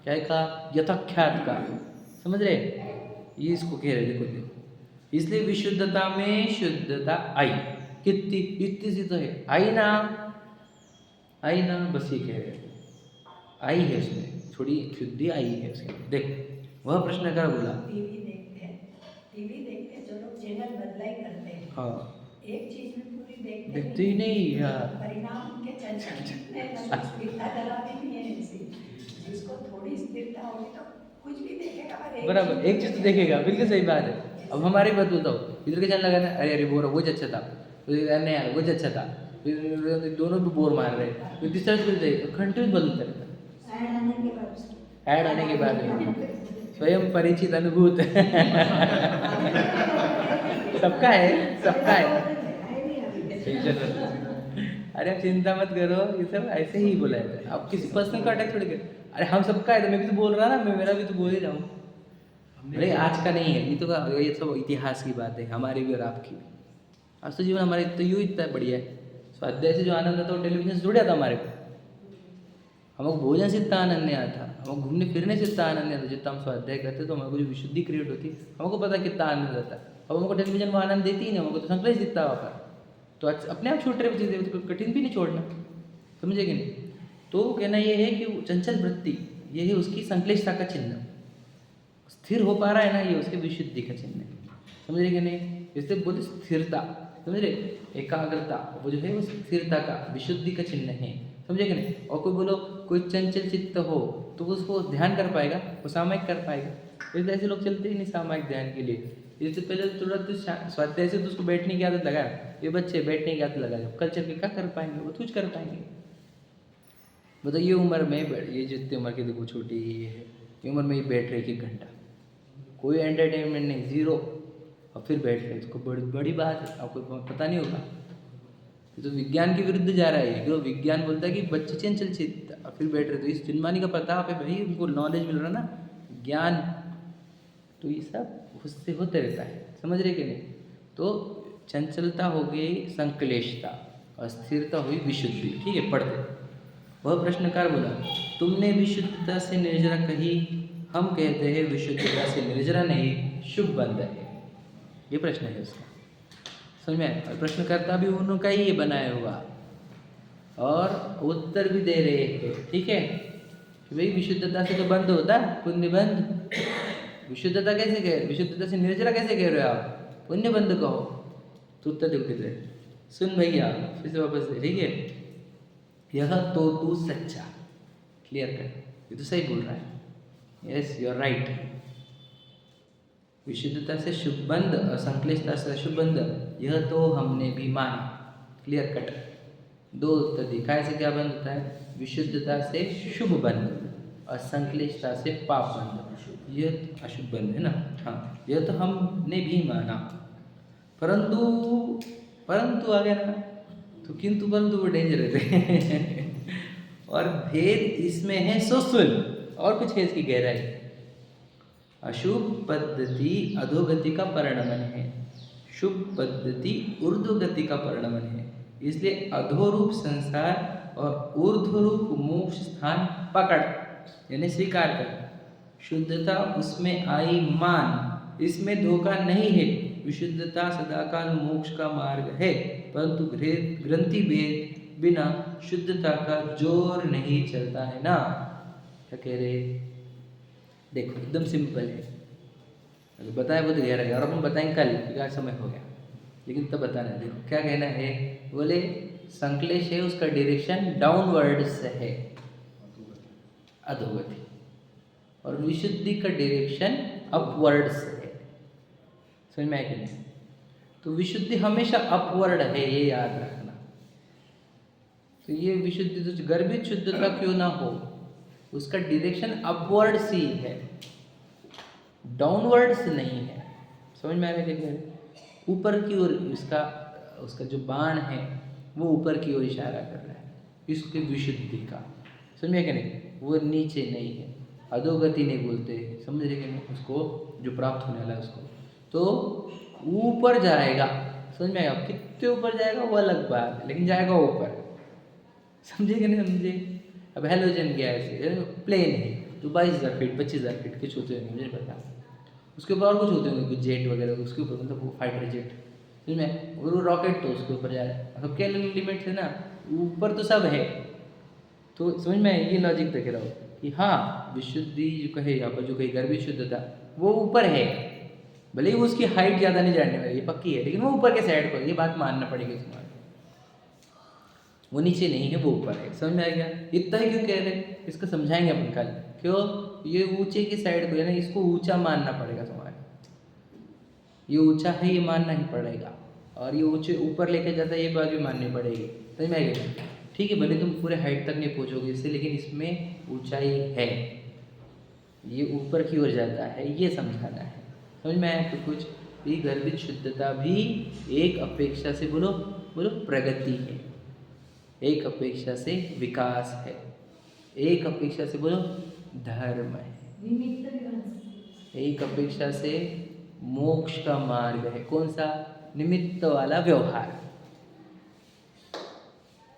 Speaker 1: क्या का? यथाख्यात का। समझ रहे? ये इसको कह रहे, देखो इसलिए विशुद्धता में शुद्धता आई, कितनी इतनी सी तो है, आई ना, बस ये कह रहे, आई है उसमें, थोड़ी शुद्धि आई है उसमें। देखो वह प्रश्नकार बोला,
Speaker 2: टीवी देखते हैं जो लोग चैनल बदलाई करते हैं,
Speaker 1: हाँ,
Speaker 2: एक चीज में पूरी
Speaker 1: देखते ही नहीं यार,
Speaker 2: परिणाम उनके चंचल स्थिरता धरावी भी है ऐसी, जिसको थोड़ी स्थिरता होगी तो कुछ भी देखेगा,
Speaker 1: बराबर एक चीज तो देखेगा। बिल्कुल सही बात है। अब हमारी बात बताओ, इधर के चैनल लगाना, अरे वो अच्छा था, नहीं यार वो अच्छा था, दोनों भी बोर मार रहे हैं, तो तीसरा कंटिन्यू बदलता रहता, ऐड आने के बाद स्वयं परिचित अनुभूत सबका है। अरे आप चिंता मत करो, ये सब ऐसे ही बोला है। आप किसी पर्सनल का अटैक थोड़ी कर, अरे हम सबका है, तो मैं भी तो बोल रहा ना, मैं मेरा भी तो बोल ही रहा हूँ। अरे आज का नहीं है ये, तो ये सब इतिहास की बात है, हमारी भी और आपकी भी। आज तो जीवन हमारे तो यूँ इतना बढ़िया है, स्वाध्याय से जो आनंद आता है वो टेलीविजन से जुड़ जाता हमारे को। हमको भोजन से इतना आनंद नहीं आता, हमको घूमने फिरने से इतना आनंद नहीं आता, जितना हम स्वाध्याय करते तो हमारे को जो विशुद्धि क्रिएट होती है, हमको पता कितना आनंद आता है। अब हमको टेलीविजन वो आनंद देती ही नहीं, हमको तो संकलेश दिखता है वहाँ पर, तो अपने आप छूट रहे चीज़ें, तो कठिन भी नहीं छोड़ना, समझे कि नहीं? तो कहना ये है कि चंचल वृत्ति ये है उसकी संकलेशता का चिन्ह, स्थिर हो पा रहा है ना, ये उसके विशुद्धि का चिन्ह है। समझ रहे कि नहीं? इसलिए बोले स्थिरता, समझ रहे, एकाग्रता, वो जो है वो स्थिरता का विशुद्धि का चिन्ह है। समझे कि नहीं? और कोई बोलो कोई चंचल चित्त हो तो उसको ध्यान कर पाएगा, वो सामायिक कर पाएगा। इसलिए ऐसे लोग चलते ही नहीं सामायिक ध्यान के लिए। इससे पहले तुरंत स्वाध्याय से तो उसको बैठने की आदत लगा, ये बच्चे बैठने की आदत लगा, कल चल के क्या कर पाएंगे? वो कुछ कर पाएंगे? मतलब ये उम्र में, ये जितनी उम्र की देखो छोटी है, ये उम्र में ये बैठ रहे 1 घंटा, कोई एंटरटेनमेंट नहीं, जीरो, और फिर बैठ रहे, इसको बड़ी बात है, आपको पता नहीं होगा। तो विज्ञान के विरुद्ध जा रहा है, क्यों? विज्ञान बोलता है कि बच्चे चंचल चित्त, और फिर बैठ रहे, तो इस चिन्मानी का प्रताप है भाई, उनको नॉलेज मिल रहा ना, ज्ञान, तो ये सब उससे होते रहता है। समझ रहे कि नहीं? तो चंचलता हो गई संकलेशता, और स्थिरता हुई विशुद्धि। ठीक है, पढ़ते। वह प्रश्नकार बोला, तुमने विशुद्धता से निर्जरा कही, हम कहते हैं विशुद्धता से निर्जरा नहीं, शुभ बंधन है। ये प्रश्न है उसका। समझ में आया? और प्रश्नकर्ता भी उनका ही बनाया हुआ और उत्तर भी दे रहे हैं, ठीक है। कि भाई विशुद्धता से तो बंद होता है, पुण्य बंद। विशुद्धता कैसे कह, विशुद्धता से निर्जरा कैसे कह रहे हो आप? पुण्य बंद कहो। तो उत्तर देखो कितने, सुन भैया फिर से वापस से, ठीक है। यह तो तू सच्चा, क्लियर कर, ये तो सही बोल रहा है, यस यू आर राइट। विशुद्धता से शुभ बंध और संश्लेषता से अशुभ बंध, यह तो हमने भी माना, क्लियर कट। दो उत्तर दिखाए से क्या बंध होता है? विशुद्धता से शुभ बंध और संश्लेषता से पाप बंध, यह अशुभ बंध है ना। हाँ, यह तो हमने भी माना, परंतु आ गया ना, तो किंतु परंतु वो डेंजर रहते और भेद इसमें है सो सुन, और कुछ है इसकी गहराई। अशुभ पद्धति अधोगति का परिणमन है, शुभ पद्धति ऊर्ध्वगति का परिणमन है। इसलिए अधोरूप संसार और ऊर्ध्वरूप मोक्ष स्थान पकड़, यानी स्वीकार कर। शुद्धता उसमें आई मान, इसमें धोखा नहीं है। विशुद्धता सदाकाल मोक्ष का मार्ग है, परंतु ग्रंथि भेद बिना शुद्धता का जोर नहीं चलता है ना। क्या कह रहे? देखो एकदम सिंपल है, अगर बताया बहुत गहरा है, और अपन बताएंगे कल क्योंकि आज समय हो गया, लेकिन तब बताना है। देखो क्या कहना है, बोले संश्लेष है उसका डायरेक्शन डाउनवर्ड से है, अधोगति, और विशुद्धि का डायरेक्शन अपवर्ड से है। समझ में आया कि नहीं? तो विशुद्धि हमेशा अपवर्ड है, ये याद रखना। तो ये विशुद्धि तो गर्भित शुद्धता क्यों ना हो, उसका डायरेक्शन अपवर्ड से ही है, डाउनवर्ड से नहीं है। समझ में आ रहा है क्या? ऊपर की ओर उसका जो बाण है वो ऊपर की ओर इशारा कर रहा है, इसके विशुद्धि का। समझ में क्या नहीं? वो नीचे नहीं है, अधोगति नहीं बोलते, समझ रहे कि नहीं? उसको जो प्राप्त होने वाला है उसको, तो ऊपर जाएगा। समझ में आएगा? कितने ऊपर जाएगा वो अलग बात है, लेकिन जाएगा ऊपर। समझे कि नहीं समझे? अब हेलोजन गैस है, प्लेन है तो 22,000 फीट 25,000 फीट कुछ होते होंगे, मुझे पता। उसके ऊपर और कुछ होते होंगे, कुछ जेट वगैरह उसके ऊपर, मतलब वो फाइटर जेट, समझ में? और वो रॉकेट तो उसके ऊपर जा रहा है। अब क्या लिमिट है ना, ऊपर तो सब है। तो समझ में ये लॉजिक देख रहा हो कि हाँ, विशुद्धि जो कहे यहाँ पर, जो कही गर्भित शुद्धता, वो ऊपर है, भले ही उसकी हाइट ज़्यादा नहीं जानने वाली, ये पक्की है, लेकिन वो ऊपर के साइड पर, ये बात मानना पड़ेगी तुम्हारे। वो नीचे नहीं है, वो ऊपर है। समझ में आ गया? इतना ही क्यों कह रहे हैं, इसको समझाएंगे अपन कल। क्यों? ये ऊंचे की साइड को है ना, इसको ऊंचा मानना पड़ेगा तुम्हारे। ये ऊंचा है, ये मानना ही पड़ेगा, और ये ऊंचे ऊपर लेके जाता है, ये बात भी माननी पड़ेगी। समझ में आ गया? ठीक है, भले तुम पूरे हाइट तक नहीं पहुँचोगे इससे, लेकिन इसमें ऊंचाई है, ये ऊपर की ओर जाता है, ये समझाना है। समझ में आया? तो कुछ भी गर्भित शुद्धता भी एक अपेक्षा से, बोलो बोलो, प्रगति है, एक अपेक्षा से विकास है, एक अपेक्षा से बोलो धर्म है, एक अपेक्षा से मोक्ष का मार्ग है। कौन सा? निमित्त वाला व्यवहार,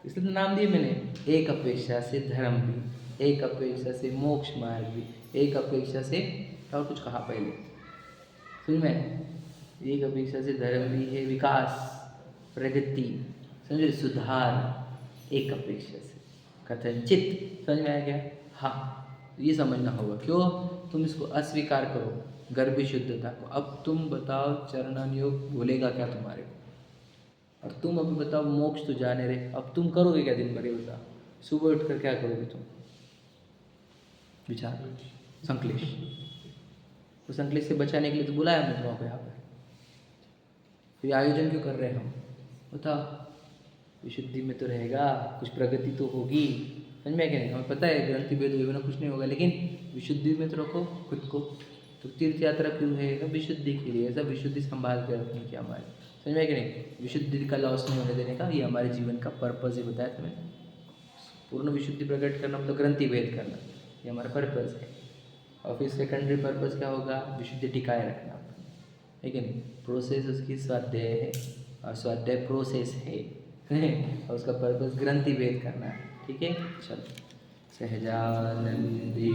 Speaker 1: इसलिए तो नाम दिए मैंने। एक अपेक्षा से धर्म भी, एक अपेक्षा से मोक्ष मार्ग भी, एक अपेक्षा से, और कुछ कहा पहले, सुन में, एक अपेक्षा से धर्म भी है, विकास, प्रगति, समझे, सुधार, एक अपेक्षा से कथनचित। समझ में आ गया? हाँ, ये समझना होगा। क्यों? तुम इसको अस्वीकार करो गर्भित शुद्धता को। अब तुम बताओ चरणन योग बोलेगा क्या तुम्हारे को? और तुम अभी बताओ मोक्ष तो जाने रहे, अब तुम करोगे क्या दिन भर? ये बताओ, सुबह उठकर क्या करोगे तुम? विचार, संकलेश। तो संकलेश से बचाने के लिए तो बुलाया हमने तुम्हारे को यहाँ पर, फिर आयोजन क्यों कर रहे हैं हम? बताओ, विशुद्धि में तो रहेगा, कुछ प्रगति तो होगी। समझ में क्या नहीं? हमें पता है ग्रंथि भेद हुए बिना कुछ नहीं होगा, लेकिन विशुद्धि में तो रखो खुद को। तो तीर्थ यात्रा क्यों है? विशुद्धि के लिए, ऐसा विशुद्धि संभाल के रखने की हमारे। समझ में कि नहीं? विशुद्धि का लॉस नहीं होने देने का, ये हमारे जीवन का पर्पज़ ही बताया तुम्हें। पूर्ण विशुद्धि प्रकट करना मतलब ग्रंथि भेद करना, ये हमारा पर्पज़ है। और फिर सेकेंडरी पर्पज़ क्या होगा? विशुद्धि टिकाए रखना, है कि नहीं? प्रोसेस उसकी स्वाध्याय है, और स्वाध्याय प्रोसेस है और उसका पर्पज़ ग्रंथि भेद करना है। ठीक है, चलो। सहजानंदी